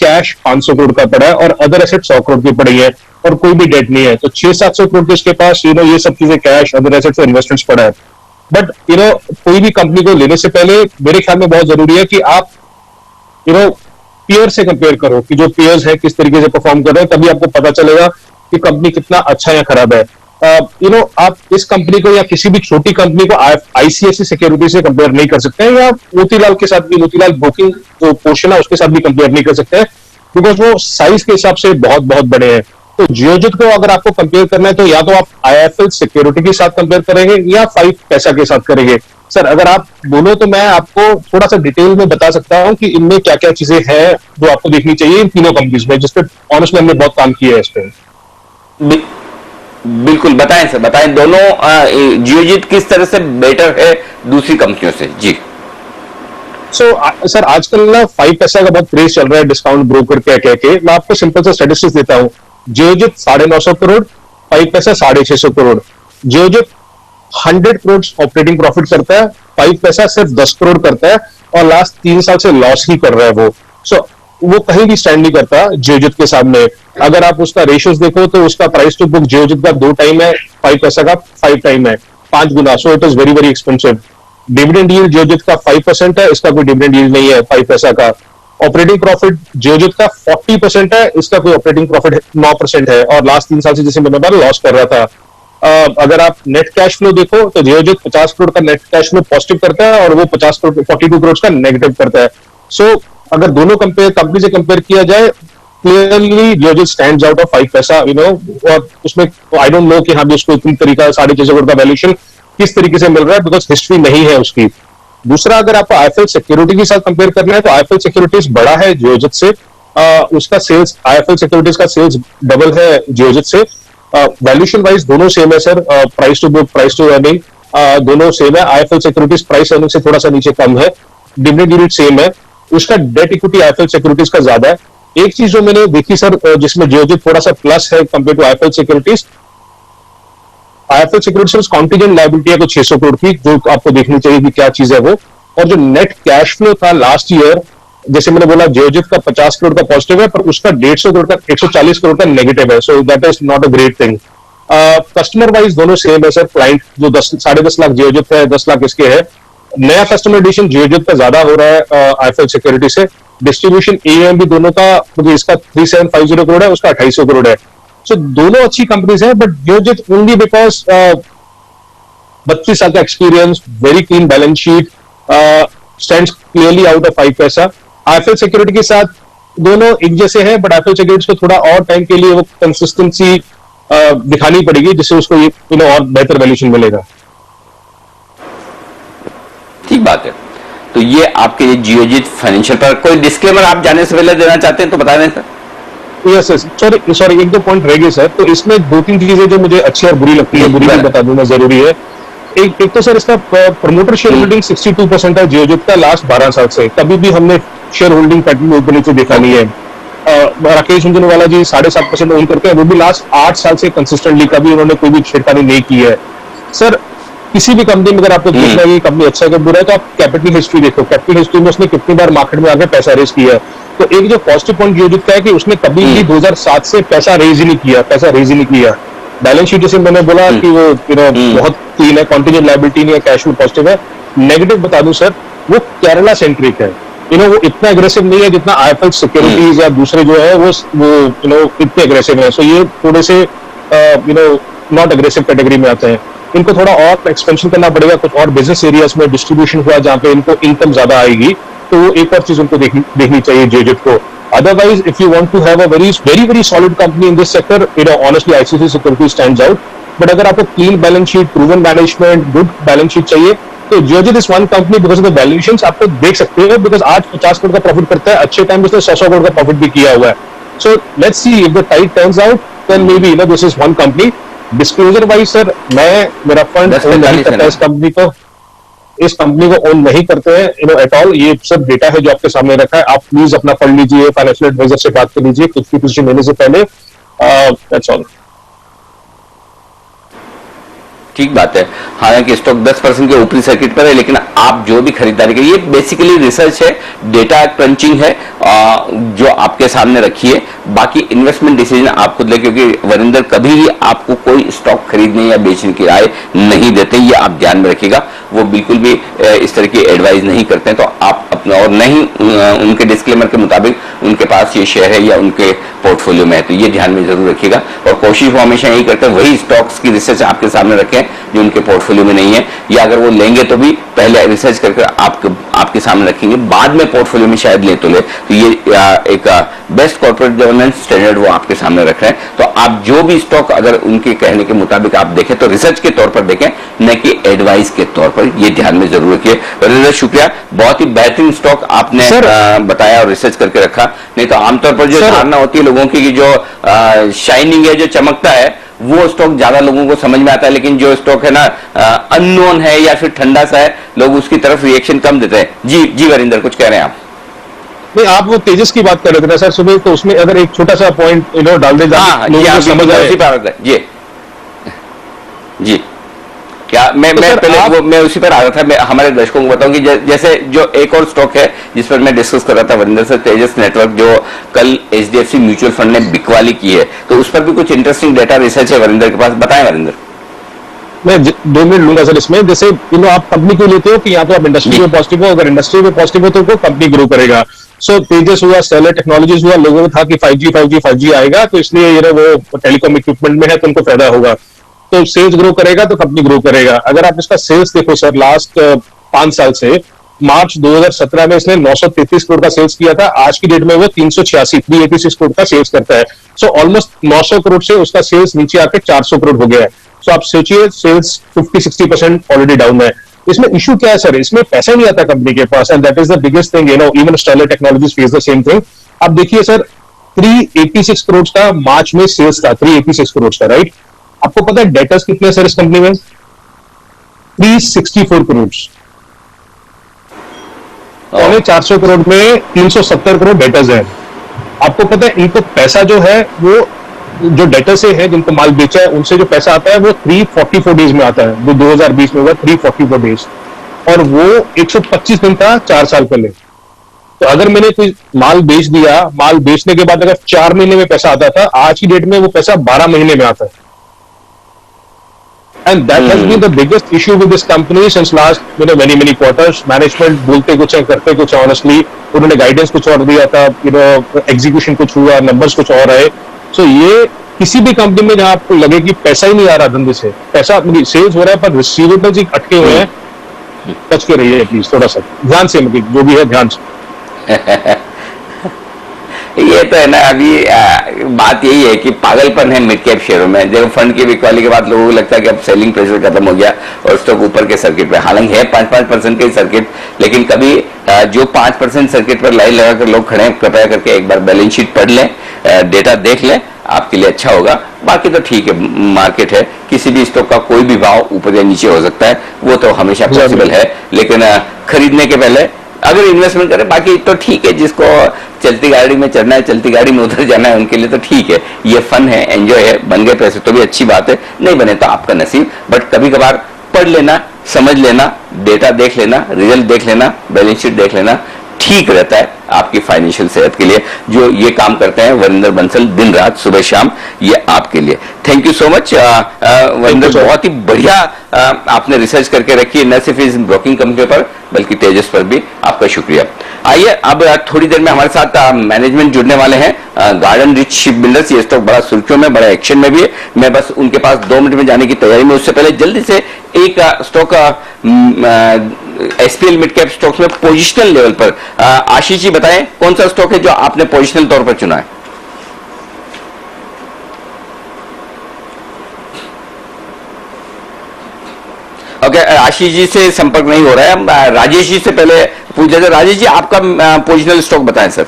कैश 500 करोड़ का पड़ा है और अदर एसेट 100 करोड़ की पड़ी है और कोई भी डेट नहीं है। तो 600-700 करोड़ के इसके पास ये सब चीजें कैश, अदर एसेट्स और इन्वेस्टमेंट्स पड़ा है। बट कोई भी कंपनी को लेने से पहले मेरे ख्याल में बहुत जरूरी है कि आप पीयर से कंपेयर करो कि जो पीयर्स है किस तरीके से परफॉर्म कर रहे हैं, तभी आपको पता चलेगा कि कंपनी कितना अच्छा या खराब है। आप इस कंपनी को या किसी भी छोटी कंपनी को आईसीआईसी सिक्योरिटी से कंपेयर नहीं कर सकते हैं, या मोतीलाल के साथ भी, मोतीलाल ब्रोकिंग जो पोर्शन है उसके साथ भी कंपेयर नहीं कर सकते हैं, बिकॉज वो साइज के हिसाब से बहुत बहुत बड़े हैं। तो जियोजित को अगर आपको कंपेयर करना है तो या तो आप आईआईएफएल सिक्योरिटी के साथ कंपेयर करेंगे या 5 पैसा के साथ करेंगे। सर अगर आप बोलो तो मैं आपको थोड़ा सा डिटेल में बता सकता हूं कि इनमें क्या क्या चीजें हैं जो आपको देखनी चाहिए इन तीनों कंपनीज में, जिसपे ऑनेस्टली हमने बहुत काम किया है इस पे। बिल्कुल बताएं सर, बताएं दोनों जियोजित किस तरह से बेटर है दूसरी कंपनियों से जी। सर आजकल ना 5 पैसा का बहुत क्रेज चल रहा है डिस्काउंट ब्रोकर कह के। मैं आपको सिंपल सा स्टैटिस्टिक्स देता हूं। जियोजित 950 करोड़, 5 पैसा 650 करोड़। जियोजित 100 करोड़ ऑपरेटिंग प्रॉफिट करता है, 5 पैसा सिर्फ 10 करोड़ करता है और लास्ट 3 साल से लॉस ही कर रहा है वो। वो कहीं भी स्टैंड नहीं करता जियोजित के सामने। अगर आप उसका रेशियोज देखो तो उसका प्राइस टू बुक जियोजित का 2 टाइम है, 5 पैसा का 5 टाइम है, 5 गुना। So it is very very expensive. Dividend yield Geojit का 5% है, इसका कोई डिविडेंड यील्ड नहीं है 5 पैसा का। ऑपरेटिंग प्रॉफिट जियोजित का 40% है, इसका कोई ऑपरेटिंग प्रॉफिट 9% है और लास्ट 3 साल से जैसे मैंने बताया लॉस कर रहा था। अगर आप नेट कैश फ्लो देखो तो जियोजित 50 करोड़ का नेट कैश फ्लो पॉजिटिव करता है और वो 42 करोड़ का नेगेटिव करता है। सो अगर दोनों कंपनी से कंपेयर किया जाए, clearly Geojit stands out of 5 पैसा, और उसमें आई डोंट नो कि हाँ भी उसको इतनी तरीका 650 करोड़ का वैल्यूएशन किस तरीके से मिल रहा है, बिकॉज हिस्ट्री नहीं है उसकी। दूसरा, अगर आपको आईएफएल सिक्योरिटी के साथ कंपेयर करना है तो आईएफएल सिक्योरिटीज बड़ा है जियोजित से। उसका सेल्स, आईएफएल सिक्योरिटीज का सेल्स डबल है जियोजित से। वैल्यूएशन वाइज दोनों सेम है sir, price to book, price to earning दोनों सेम है। आईएफएल सिक्योरिटीज प्राइस अर्निंग से थोड़ा सा नीचे कम है, डिविडेंड यील्ड सेम है, उसका डेट इक्विटी आईएफएल सिक्योरिटीज का ज्यादा है। एक चीज जो मैंने देखी सर जिसमें जियोजित थोड़ा सा प्लस है compare to IFL securities, IFL securities contingent liability है कुछ 600 करोड़ की, जो आपको देखनी चाहिए कि क्या चीज है वो। और जो नेट कैश फ्लो था लास्ट ईयर, जैसे मैंने बोला जियोजित का 50 करोड़ का पॉजिटिव है पर उसका 150 करोड़ का 140 करोड़ का नेगेटिव है। So that is not a great thing. Customer wise दोनों सेम है सर। क्लाइंट जो 10-10.5 लाख जियोजित है, 10 लाख इसके है। नया कस्टमर एडिशन जियोजित का ज्यादा हो रहा है आईएफएल सिक्योरिटी से। डिस्ट्रीब्यूशन एएम भी दोनों का, क्योंकि इसका 3750 करोड़ है, उसका 2800 करोड़ है। सो दोनों अच्छी कंपनीज है, बट जियोजित ओनली बिकॉज 32 साल का experience, very clean balance sheet, stands clearly out of 5 पैसा। आईएफएल सिक्योरिटी के साथ दोनों एक जैसे हैं, बट आईएफएल सिक्योरिटी को थोड़ा और टाइम के लिए वो कंसिस्टेंसी दिखानी पड़ेगी, जिससे उसको ये और बेहतर वैल्यूएशन मिलेगा। ठीक बात है। तो ये आपके जियोजित फाइनेंशियल पर कोई डिस्क्लेमर आप जाने से पहले देना चाहते हैं तो बता दें सर। यस सॉरी, एक दो पॉइंट रह गए सर। तो इसमें 2-3 चीजें जो मुझे अच्छी और बुरी लगती है, बुरी भी बता दूंगा जरूरी है। एक तो सर इसका प्रमोटर शेयर होल्डिंग 62% है जियोजित का लास्ट 12 साल से। कभी भी हमने शेयर होल्डिंग पैटर्न ऊपर नीचे देखा नहीं है। राकेश झुंझुनवाला जी 7.5% ओन करते हैं, वो भी लास्ट 8 साल से कंसिस्टेंटली कभी उन्होंने कोई भी छेड़खानी नहीं की है। सर किसी भी कंपनी में अगर आपको देखना है कि कंपनी अच्छा है बुरा है, तो आप कैपिटल हिस्ट्री देखो। कैपिटल हिस्ट्री में उसने कितनी बार मार्केट में आके पैसा रेज किया है। तो एक जो पॉजिटिव पॉइंट जियोजित का है कि उसने कभी भी 2007 से पैसा रेज ही नहीं किया। बैलेंस शीट जैसे मैंने बोला कि वो बहुत क्लीन है, कॉन्टीजेंट लायबिलिटी नहीं है, कैश फ्लो पॉजिटिव है। नेगेटिव बता दूं सर, वो केरला सेंट्रिक है। वो इतना एग्रेसिव नहीं है जितना आईएफएल सिक्योरिटीज या दूसरे जो है वो इतने एग्रेसिव है। सो ये थोड़े से नॉट एग्रेसिव कैटेगरी में आते हैं। इनको थोड़ा और एक्सपेंशन करना पड़ेगा, कुछ और बिजनेस एरियाज में डिस्ट्रीब्यूशन हुआ जहां पे इनको इनकम ज्यादा आएगी, तो वो एक और चीज उनको देखनी चाहिए जियोजित को। Otherwise, if you want to have a very solid company in this sector, honestly, ICICI Securities stands out. But अगर आपको clean balance sheet, proven management, good balance sheet चाहिए, तो Geojit is one company because of the valuations आपको देख सकते हो, because आज 50 करोड़ का प्रॉफिट करता है, अच्छे टाइम में उसने 100 करोड़ का प्रॉफिट भी किया हुआ है। So let's see if the tide turns out, then may be this is one company. Disclosure wise sir, मेरा फंड नहीं करता है इस कंपनी को। इस कंपनी को ओन नहीं करते हैं एट ऑल। ये सब डेटा है जो आपके सामने रखा है, आप प्लीज अपना पढ़ लीजिए, फाइनेंशियल एडवाइजर से बात कर लीजिए कुछ भी डिसीजन लेने से पहले। That's all. ठीक बात है। हालांकि स्टॉक 10% के ऊपरी सर्किट पर है, लेकिन आप जो भी खरीदारी करिए, बेसिकली रिसर्च है, डेटा क्रंचिंग है जो आपके सामने रखी है। बाकी इन्वेस्टमेंट डिसीजन आप खुद ले, क्योंकि वरिंदर कभी भी आपको कोई स्टॉक खरीदने या बेचने की राय नहीं देते, ये आप ध्यान में रखिएगा। वो बिल्कुल भी इस तरह की एडवाइस नहीं करते हैं, तो आप अपना और नहीं उनके डिस्क्लेमर के मुताबिक उनके पास ये शेयर है या उनके पोर्टफोलियो में है, तो ये ध्यान में जरूर रखिएगा। और कोशिश वो हमेशा यही करते हैं वही स्टॉक्स की रिसर्च आपके सामने रखें जो उनके पोर्टफोलियो में नहीं है, या अगर वो लेंगे तो भी पहले रिसर्च करके आपके सामने रखेंगे, बाद में पोर्टफोलियो में शायद ले तो ले। तो ये एक बेस्ट कॉर्पोरेट गवर्नेंस स्टैंडर्ड वो आपके सामने रख रहे हैं। तो आप जो भी स्टॉक अगर उनके कहने के मुताबिक आप देखें तो रिसर्च के तौर पर देखें, न कि एडवाइस के तौर पर, ये ध्यान में जरूर रखिए। वरिंदर शुक्रिया, बहुत ही बेहतरीन स्टॉक आपने बताया और रिसर्च करके रखा। नहीं तो आमतौर पर जो धारणा होती है लोगों की कि जो शाइनिंग है, जो चमकता है, वो स्टॉक ज्यादा लोगों को समझ में आता है, लेकिन जो स्टॉक है ना अननोन है या फिर ठंडा सा है, लोग उसकी तरफ रिएक्शन कम देते हैं। जी वरिंदर, कुछ कह रहे हैं आप? नहीं, आप वो तेजस की बात कर रहे थे ना सर सुबह, तो उसमें अगर एक छोटा सा पॉइंट डाल दे, लोगों को समझ आए। जी क्या मैं पहले मैं उसी पर आ रहा था। हमारे दर्शकों को बताऊं कि जैसे जो एक और स्टॉक है जिस पर मैं डिस्कस कर रहा था वरिंदर से, तेजस नेटवर्क, जो कल HDFC म्यूचुअल फंड ने बिकवाली की है, तो उस पर भी कुछ इंटरेस्टिंग डेटा रिसर्च है वरिंदर के पास, बताएं वरिंदर। मैं 2 मिनट लूंगा सर इसमें। जैसे आप कंपनी को लेते हो कि यहाँ तो आप इंडस्ट्री में पॉजिटिव हो, अगर इंडस्ट्री में पॉजिटिव हो तो कंपनी ग्रो करेगा। सो तेजस हुआ, स्टेलर टेक्नोलॉजीज हुआ, लोगों को था कि 5G आएगा, तो इसलिए वो टेलीकॉम इक्विपमेंट में है तो उनको फायदा होगा, तो सेल्स ग्रो करेगा तो कंपनी ग्रो करेगा। अगर आप इसका सेल्स देखो सर, लास्ट 5 साल से मार्च 2017 में इसने 933 करोड़ का सेल्स किया था, आज की डेट में वो 386 करोड़ का सेल्स करता है। सो ऑलमोस्ट 900 करोड़ से उसका सेल्स नीचे आकर 400 करोड़ हो गया है। सो आप सोचिए, सेल्स 50-60% ऑलरेडी डाउन है। इसमें इशू क्या है सर? इसमें पैसा नहीं आता कंपनी के पास, and that is the biggest thing. Even Stellar technologies face the same thing. अब देखिए सर, 386 करोड़ का मार्च में सेल्स था, 386 करोड़ का, राइट? आपको पता है डेटर्स कितने सर इस कंपनी में? 364 करोड़। 400 करोड़ में 370 करोड़ डेटर्स है। आपको पता है इनको पैसा जो है वो जो डेटर से है, जिनको माल बेचा है, उनसे जो पैसा आता है वो 344 डेज में आता है। वो 2020 में हुआ 344 डेज, और वो 125 दिन था 4 साल पहले। तो अगर मैंने कोई माल बेच दिया, माल बेचने के बाद अगर 4 महीने में पैसा आता था, आज की डेट में वो पैसा 12 महीने में आता है। And that has been the biggest issue with this company since last many quarters. Management बोलते कुछ है, करते कुछ है। Honestly, उन्होंने गाइडेंस कुछ और दिया था, एग्जीक्यूशन कुछ हुआ, नंबर्स कुछ और आए। So ये किसी भी कंपनी में जहां आपको लगे कि पैसा ही नहीं आ रहा धंधे से, पैसा सेल्स हो रहा है पर रिसीवेबल्स ही अटके हुए हैं, बच के रहिए प्लीज, थोड़ा सा ध्यान से, मतलब जो भी है ध्यान से। ये तो है ना, अभी बात यही है कि पागलपन है मिड कैप शेयरों में। जब फंड की बिकवाली के बाद लोगों को लगता है कि अब सेलिंग प्रेशर खत्म हो गया और स्टॉक ऊपर के सर्किट पे, हालांकि है 5% के सर्किट, लेकिन कभी जो 5% सर्किट पर लाइन लगाकर लोग खड़े हैं, कृपया करके एक बार बैलेंस शीट पढ़ लें, डेटा देख लें, आपके लिए अच्छा होगा। बाकी तो ठीक है, मार्केट है, किसी भी स्टॉक का कोई भी भाव ऊपर या नीचे हो सकता है, वो तो हमेशा पॉसिबल है, लेकिन खरीदने के पहले अगर इन्वेस्टमेंट करें, बाकी तो ठीक है। जिसको चलती गाड़ी में चढ़ना है, चलती गाड़ी में उधर जाना है, उनके लिए तो ठीक है, ये फन है, एंजॉय है। बन गए पैसे तो भी अच्छी बात है, नहीं बने तो आपका नसीब। बट कभी कभार पढ़ लेना, समझ लेना, डेटा देख लेना, रिजल्ट देख लेना, बैलेंस शीट देख लेना, ठीक रहता है आपकी फाइनेंशियल सेहत के लिए। जो ये काम करते हैं वरिंदर बंसल दिन रात, सुबह शाम, ये आपके लिए। Thank you so much Varinder, बहुत ही बढ़िया आपने रिसर्च करके रखी है, न सिर्फ इस ब्रोकिंग कंपनी पर बल्कि तेजस पर भी। आपका शुक्रिया। आइए अब थोड़ी देर में हमारे साथ मैनेजमेंट जुड़ने वाले हैं, गार्डन रिच शिप बिल्डर्स। ये स्टॉक बड़ा सुर्खियों में, बड़ा एक्शन में भी है। मैं बस उनके पास 2 मिनट में जाने की तैयारी में, उससे पहले जल्दी से एक stock SPL mid cap stocks में पोजिशनल लेवल पर आशीष जी बताएं कौन सा स्टॉक है जो आपने पोजिशनल तौर पर चुना है? ओके, आशीष जी से संपर्क नहीं हो रहा है। हम राजेश जी से पहले पूछ लेते हैं। राजेश जी, आपका पोजिशनल स्टॉक बताएं सर।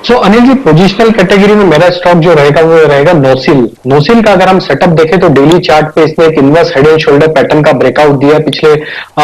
सो अनिल जी, पोजिशनल कैटेगरी में मेरा स्टॉक जो रहेगा वो रहेगा नोसिल। नोसिल का अगर हम सेटअप देखें तो डेली चार्ट पे इसने एक inverse head and shoulder pattern का ब्रेकआउट दिया पिछले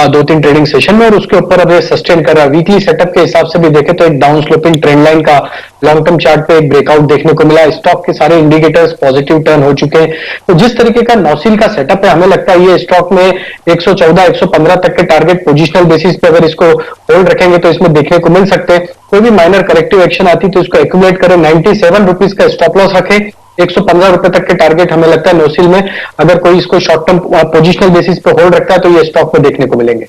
2-3 ट्रेडिंग सेशन में, और उसके ऊपर अब ये सस्टेन कर रहा है। वीकली सेटअप के हिसाब से भी देखें तो एक डाउन स्लोपिंग ट्रेंड लाइन का लॉन्ग टर्म चार्ट पे एक ब्रेकआउट देखने को मिला। स्टॉक के सारे इंडिकेटर्स पॉजिटिव टर्न हो चुके हैं। तो जिस तरीके का नोसिल का सेटअप है, हमें लगता है ये स्टॉक में 114-115 तक के टारगेट पोजिशनल बेसिस पे अगर इसको होल्ड रखेंगे तो इसमें देखने को मिल सकते हैं। कोई भी माइनर करेक्टिव एक्शन आती तो इसको एक्यूमुलेट करें। 97 रुपीज का स्टॉप लॉस रखें। 115 रुपए तक के टारगेट हमें लगता है नोसिल में अगर कोई इसको शॉर्ट टर्म पोजिशनल बेसिस पे होल्ड रखता है तो ये स्टॉक में देखने को मिलेंगे।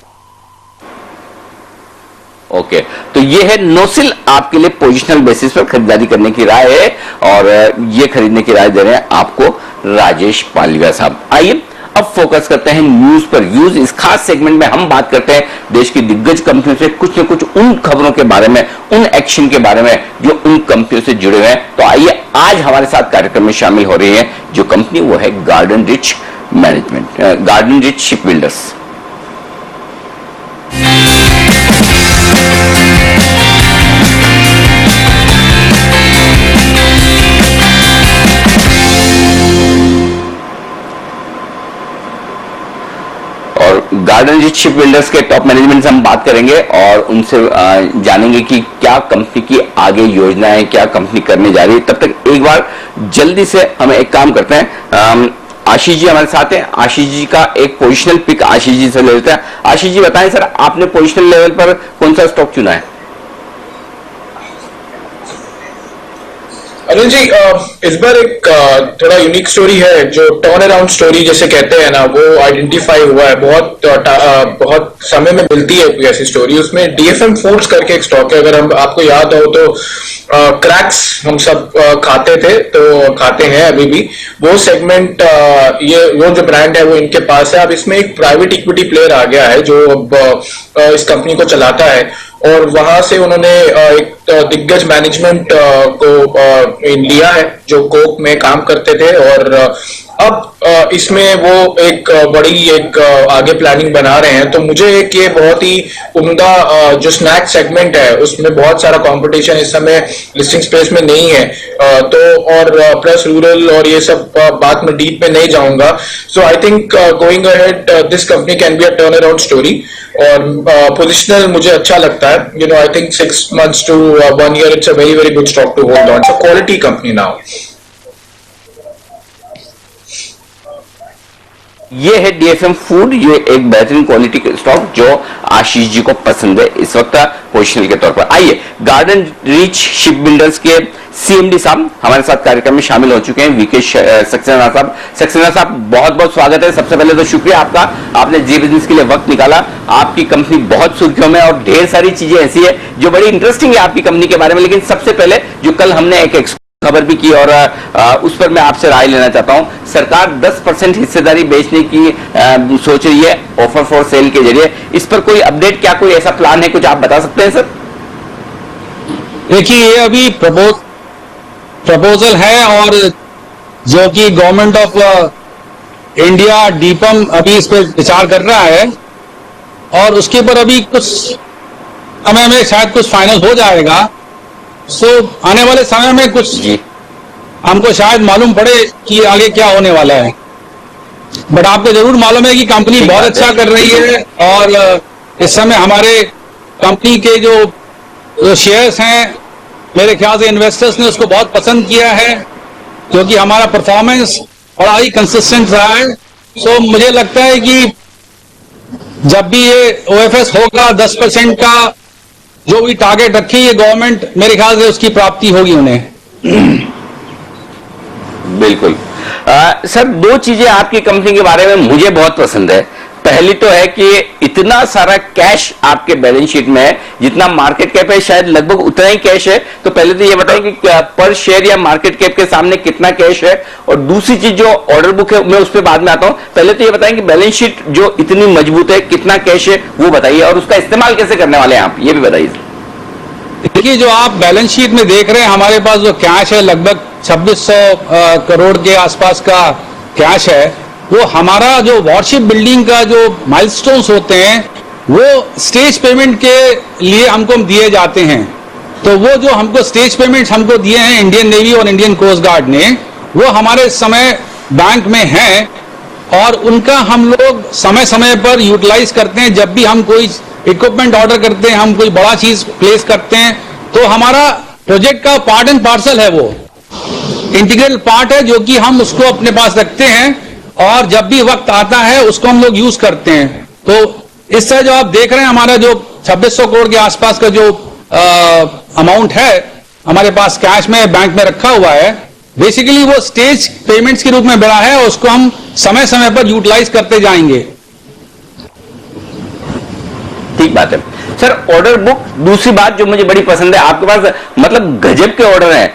ओके, तो ये है नोसिल, आपके लिए पोजिशनल बेसिस पर खरीदारी करने की राय है, और ये खरीदने की राय दे रहे हैं आपको राजेश पालिया साहब। आइए अब फोकस करते हैं न्यूज पर। व्यूज इस खास सेगमेंट में हम बात करते हैं देश की दिग्गज कंपनियों से कुछ न कुछ उन खबरों के बारे में, उन एक्शन के बारे में जो उन कंपनियों से जुड़े हुए हैं। तो आइए, आज हमारे साथ कार्यक्रम में शामिल हो रही है जो कंपनी, वो है garden rich management, garden rich ship builders. Garden rich ship builders के टॉप मैनेजमेंट से हम बात करेंगे और उनसे जानेंगे कि क्या कंपनी की आगे योजनाएं, क्या कंपनी करने जा रही है। तब तक एक बार जल्दी से हम एक काम करते हैं, आशीष जी हमारे साथ हैं। आशीष जी का एक पोजिशनल पिक आशीष जी से ले लेते हैं। आशीष जी बताएं सर, आपने पोजिशनल लेवल पर कौन सा स्टॉक चुना है? अनिल जी, इस बार एक थोड़ा यूनिक स्टोरी है, जो टर्न अराउंड स्टोरी जैसे कहते हैं ना, वो आइडेंटिफाई हुआ है। बहुत समय में मिलती है कोई ऐसी स्टोरी। उसमें डीएफएम फूड्स करके एक स्टॉक है, अगर हम आपको याद हो तो क्रैक्स हम सब खाते थे, तो खाते हैं अभी भी। वो सेगमेंट, ये वो जो ब्रांड है वो इनके पास है। अब इसमें एक प्राइवेट इक्विटी प्लेयर आ गया है जो अब इस कंपनी को चलाता है, और वहां से उन्होंने एक दिग्गज मैनेजमेंट को लिया है जो कोक में काम करते थे, और अब इसमें वो एक बड़ी एक आगे प्लानिंग बना रहे हैं। तो मुझे एक ये बहुत ही उम्दा जो स्नैक सेगमेंट है उसमें बहुत सारा कंपटीशन इस समय लिस्टिंग स्पेस में नहीं है, तो और प्लस रूरल और ये सब बात में डीप में नहीं जाऊंगा। So I think going ahead this company can be a turn around story, और पोजिशनल मुझे अच्छा लगता है। You know, I think 6 months to 1 year it's a very very good stock to hold on. So quality company now. ये है DFM food, ये एक बेहतरीन क्वालिटी के स्टॉक जो आशीष जी को पसंद है इस वक्त पोजिशनल के तौर पर। आइए, गार्डन रिच शिप बिल्डर्स के सीएमडी साहब हमारे साथ कार्यक्रम में शामिल हो चुके हैं, वीके सक्सेना साहब। सक्सेना साहब, बहुत बहुत स्वागत है। सबसे पहले तो शुक्रिया आपका, आपने जी बिजनेस के लिए वक्त निकाला। आपकी कंपनी बहुत सुर्खियों में, और ढेर सारी चीजें ऐसी है जो बड़ी इंटरेस्टिंग है आपकी कंपनी के बारे में। लेकिन सबसे पहले जो कल हमने एक खबर भी की, और उस पर मैं आपसे राय लेना चाहता हूं। सरकार 10% हिस्सेदारी बेचने की सोच रही है ऑफर फॉर सेल के जरिए। इस पर कोई अपडेट, क्या कोई ऐसा प्लान है, कुछ आप बता सकते हैं सर? देखिए, ये अभी प्रपोजल है, और जो कि गवर्नमेंट ऑफ इंडिया डीपम अभी इस पर विचार कर रहा है, और उसके ऊपर अभी कुछ समय में शायद कुछ फाइनल हो जाएगा। सो आने वाले समय में कुछ हमको शायद मालूम पड़े कि आगे क्या होने वाला है। बट आपको जरूर मालूम है कि कंपनी बहुत अच्छा कर रही है, और इस समय हमारे कंपनी के जो शेयर्स हैं, मेरे ख्याल से इन्वेस्टर्स ने उसको बहुत पसंद किया है, क्योंकि हमारा परफॉर्मेंस बड़ा ही कंसिस्टेंट रहा है। सो मुझे लगता है कि जब भी ये ओएफएस होगा 10% का जो भी टारगेट रखी है गवर्नमेंट, मेरे ख्याल से उसकी प्राप्ति होगी उन्हें। बिल्कुल। सर, दो चीजें आपकी कंपनी के बारे में मुझे बहुत पसंद है। पहली तो है कि इतना सारा कैश आपके बैलेंस शीट में है, जितना मार्केट कैप है शायद लगभग उतना ही कैश है। तो पहले तो ये बताएं कि पर शेयर या मार्केट कैप के सामने कितना कैश है, और दूसरी चीज जो ऑर्डर बुक है मैं उस पर बाद में आता हूं। पहले तो ये बताएं कि बैलेंस शीट जो इतनी मजबूत है, कितना कैश है वो बताइए, और उसका इस्तेमाल कैसे करने वाले हैं आप, ये भी बताइए। देखिए, जो आप बैलेंस शीट में देख रहे हैं, हमारे पास जो कैश है लगभग 2600 करोड़ के आसपास का कैश है। वो हमारा जो वॉरशिप बिल्डिंग का जो माइलस्टोन्स होते हैं, वो स्टेज पेमेंट के लिए हमको दिए जाते हैं। तो वो जो हमको स्टेज पेमेंट्स हमको दिए हैं इंडियन नेवी और इंडियन कोस्ट गार्ड ने, वो हमारे इस समय बैंक में हैं और उनका हम लोग समय समय पर यूटिलाइज करते हैं। जब भी हम कोई इक्विपमेंट ऑर्डर करते हैं, हम कोई बड़ा चीज प्लेस करते हैं, तो हमारा प्रोजेक्ट का पार्ट एंड पार्सल है, वो इंटीग्रल पार्ट है, जो कि हम उसको अपने पास रखते हैं और जब भी वक्त आता है उसको हम लोग यूज करते हैं। तो इस तरह जो आप देख रहे हैं, हमारा जो 2600 करोड़ के आसपास का जो अमाउंट है हमारे पास कैश में बैंक में रखा हुआ है, बेसिकली वो स्टेज पेमेंट्स के रूप में बढ़ा है और उसको हम समय समय पर यूटिलाइज करते जाएंगे। ठीक बात है सर। ऑर्डर बुक, दूसरी बात जो मुझे बड़ी पसंद है, आपके पास मतलब गजब के ऑर्डर हैं।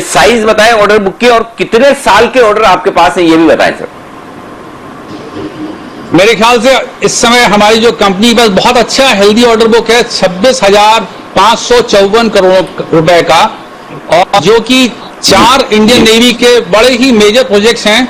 साइज बताएं ऑर्डर बुक की, और कितने साल के ऑर्डर आपके पास हैं ये भी बताएं सर। मेरे ख्याल से इस समय हमारी जो कंपनी बस बहुत अच्छा हेल्दी ऑर्डर बुक है, 26,554 करोड़ रुपए का, और जो कि 4 इंडियन नेवी के बड़े ही मेजर प्रोजेक्ट्स हैं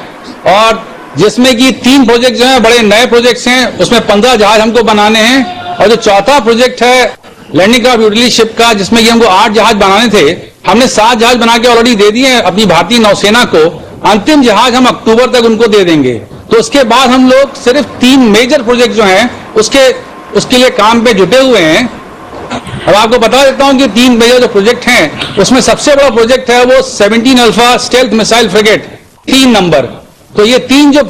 और जिसमें कि 3 प्रोजेक्ट जो हैं बड़े नए प्रोजेक्ट्स हैं, उसमें 15 जहाज हमको बनाने हैं। और जो चौथा प्रोजेक्ट है लैंडिंग ऑफ यूटिलिटी शिप का, जिसमें कि हमको 8 जहाज बनाने थे, हमने 7 जहाज बना के ऑलरेडी दे दिए हैं अपनी भारतीय नौसेना को। अंतिम जहाज हम अक्टूबर तक उनको दे देंगे। तो उसके बाद हम लोग सिर्फ 3 मेजर प्रोजेक्ट जो हैं उसके लिए काम पे जुटे हुए हैं। अब आपको बता देता हूं कि 3 मेजर जो प्रोजेक्ट हैं उसमें सबसे बड़ा प्रोजेक्ट है वो 17 alpha stealth missile frigate 3 number. तो ये 3 जो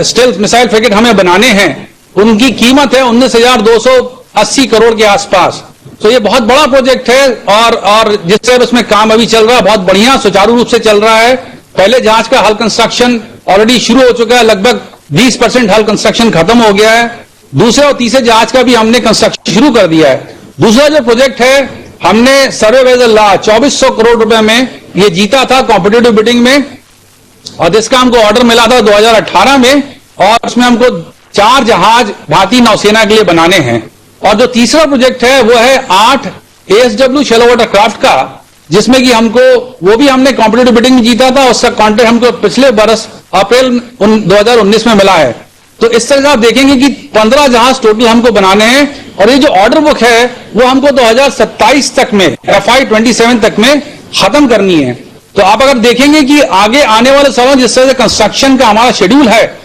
स्टेल्थ मिसाइल फ्रिगेट हमें बनाने हैं, उनकी कीमत है 19,280 करोड़ के आसपास। तो ये बहुत बड़ा प्रोजेक्ट है और जिससे उसमें काम अभी चल रहा है, बहुत बढ़िया सुचारू रूप से चल रहा है। पहले जहाज का हल कंस्ट्रक्शन ऑलरेडी शुरू हो चुका है, लगभग 20% हल कंस्ट्रक्शन खत्म हो गया है। दूसरे और तीसरे जहाज का भी हमने कंस्ट्रक्शन शुरू कर दिया है। दूसरा जो प्रोजेक्ट है, हमने सर्वे बाय द लॉ 2400 करोड़ रुपए में ये जीता था कॉम्पिटिटिव बिडिंग में, और जिसका हमको ऑर्डर मिला था 2018 में, और उसमें हमको 4 जहाज भारतीय नौसेना के लिए बनाने हैं। और जो तीसरा प्रोजेक्ट है वो है 8 ASW शैलो वाटर क्राफ्ट का, जिसमें कि हमको वो भी हमने कॉम्पिटिटिव बिडिंग में जीता था। उसका कॉन्ट्रैक्ट हमको पिछले बरस अप्रैल 2019 में मिला है। तो इस तरह से आप देखेंगे कि 15 जहाज टोटल हमको बनाने हैं, और ये जो ऑर्डर बुक है वो हमको 2027 तक में, FY 27 तक में खत्म करनी है। तो आप अगर देखेंगे कि आगे आने वाले सालों जिस तरह से कंस्ट्रक्शन का हमारा शेड्यूल है,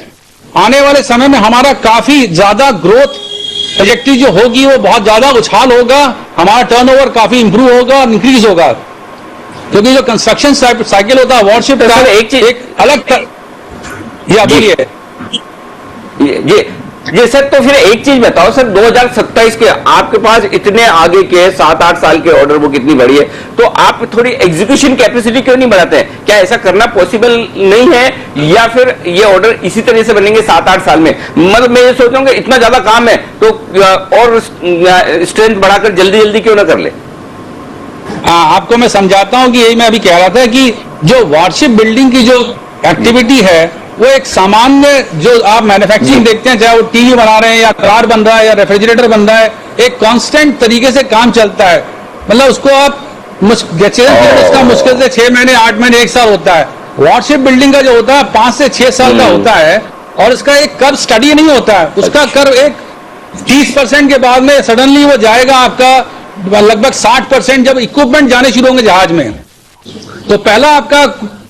आने वाले समय में हमारा काफी ज्यादा ग्रोथ ट्रैजेक्टरी जो होगी वो बहुत ज्यादा उछाल होगा, हमारा टर्नओवर काफी इंप्रूव होगा और इंक्रीज होगा। क्योंकि जो कंस्ट्रक्शन साइकिल होता है वॉरशिप का, एक अलग बोलिए जी सर। तो फिर एक चीज बताओ सर, 2027 के आपके पास इतने आगे के 7-8 साल के ऑर्डर बुक इतनी बड़ी है, तो आप थोड़ी एग्जीक्यूशन कैपेसिटी क्यों नहीं बढ़ाते हैं? क्या ऐसा करना पॉसिबल नहीं है, या फिर ये ऑर्डर इसी तरह से बनेंगे 7-8 साल में? मतलब मैं ये सोच रहा हूँ कि इतना ज्यादा काम है तो और स्ट्रेंथ बढ़ाकर जल्दी जल्दी क्यों ना कर ले? आपको मैं समझाता हूं कि यही मैं अभी कह रहा था कि जो वॉरशिप बिल्डिंग की जो एक्टिविटी है वो एक सामान्य जो आप मैन्युफैक्चरिंग देखते हैं, चाहे वो टीवी बना रहे हैं या कार बन रहा है या रेफ्रिजरेटर बन रहा है, एक कांस्टेंट तरीके से काम चलता है। मतलब उसको आप उसका मुश्किल से 6 महीने 8 महीने 1 साल होता है। वॉरशिप बिल्डिंग का जो होता है 5 से 6 साल का होता है, और इसका एक कर्व स्टडी नहीं होता है। उसका कर्व एक 30% के बाद में सडनली वो जाएगा आपका लगभग 60% जब इक्विपमेंट जाने शुरू होंगे जहाज में। तो पहला आपका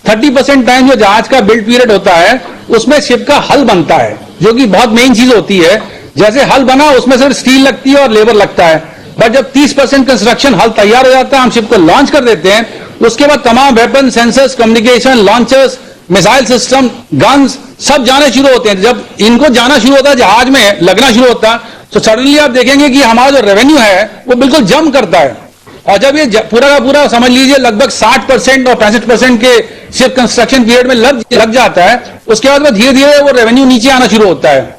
30% टाइम जो जहाज का बिल्ड पीरियड होता है उसमें शिप का हल बनता है, जो कि बहुत मेन चीज होती है। जैसे हल बना उसमें सिर्फ स्टील लगती है और लेबर लगता है, बट जब 30% कंस्ट्रक्शन हल तैयार हो जाता है, हम शिप को लॉन्च कर देते हैं। उसके बाद तमाम weapon, sensors, communication, launchers, missile system, guns सब जाने शुरू होते हैं। जब इनको जाना शुरू होता है, जहाज में लगना शुरू होता है, तो सडनली आप देखेंगे कि हमारा जो रेवेन्यू है वो बिल्कुल जंप करता है। और जब ये पूरा का पूरा समझ लीजिए लगभग 60% और 65% के सिर्फ कंस्ट्रक्शन पीरियड में लग जाता है, उसके बाद में धीरे धीरे वो रेवेन्यू नीचे आना शुरू होता है।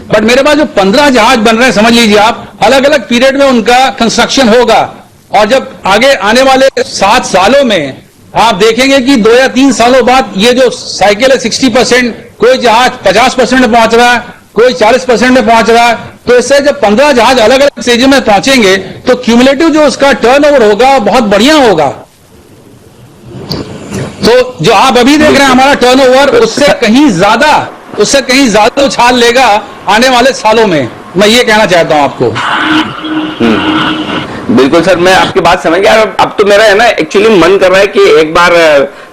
बट मेरे पास जो 15 जहाज बन रहे हैं, समझ लीजिए आप, अलग अलग पीरियड में उनका कंस्ट्रक्शन होगा। और जब आगे आने वाले 7 सालों में आप देखेंगे कि 2 या 3 सालों बाद ये जो साइकिल है 60%, कोई जहाज 50% में पहुंच रहा है, कोई 40% में पहुंच रहा है। तो इससे जब 15 जहाज अलग अलग स्टेज में पहुंचेंगे तो क्यूमुलेटिव जो उसका टर्नओवर होगा बहुत बढ़िया होगा। तो जो आप अभी देख रहे हैं हमारा टर्नओवर, उससे कहीं ज्यादा उछाल लेगा आने वाले सालों में। मैं ये कहना चाहता हूं आपको। बिल्कुल सर, मैं आपकी बात समझ गया। अब तो मेरा है ना एक्चुअली मन कर रहा है कि एक बार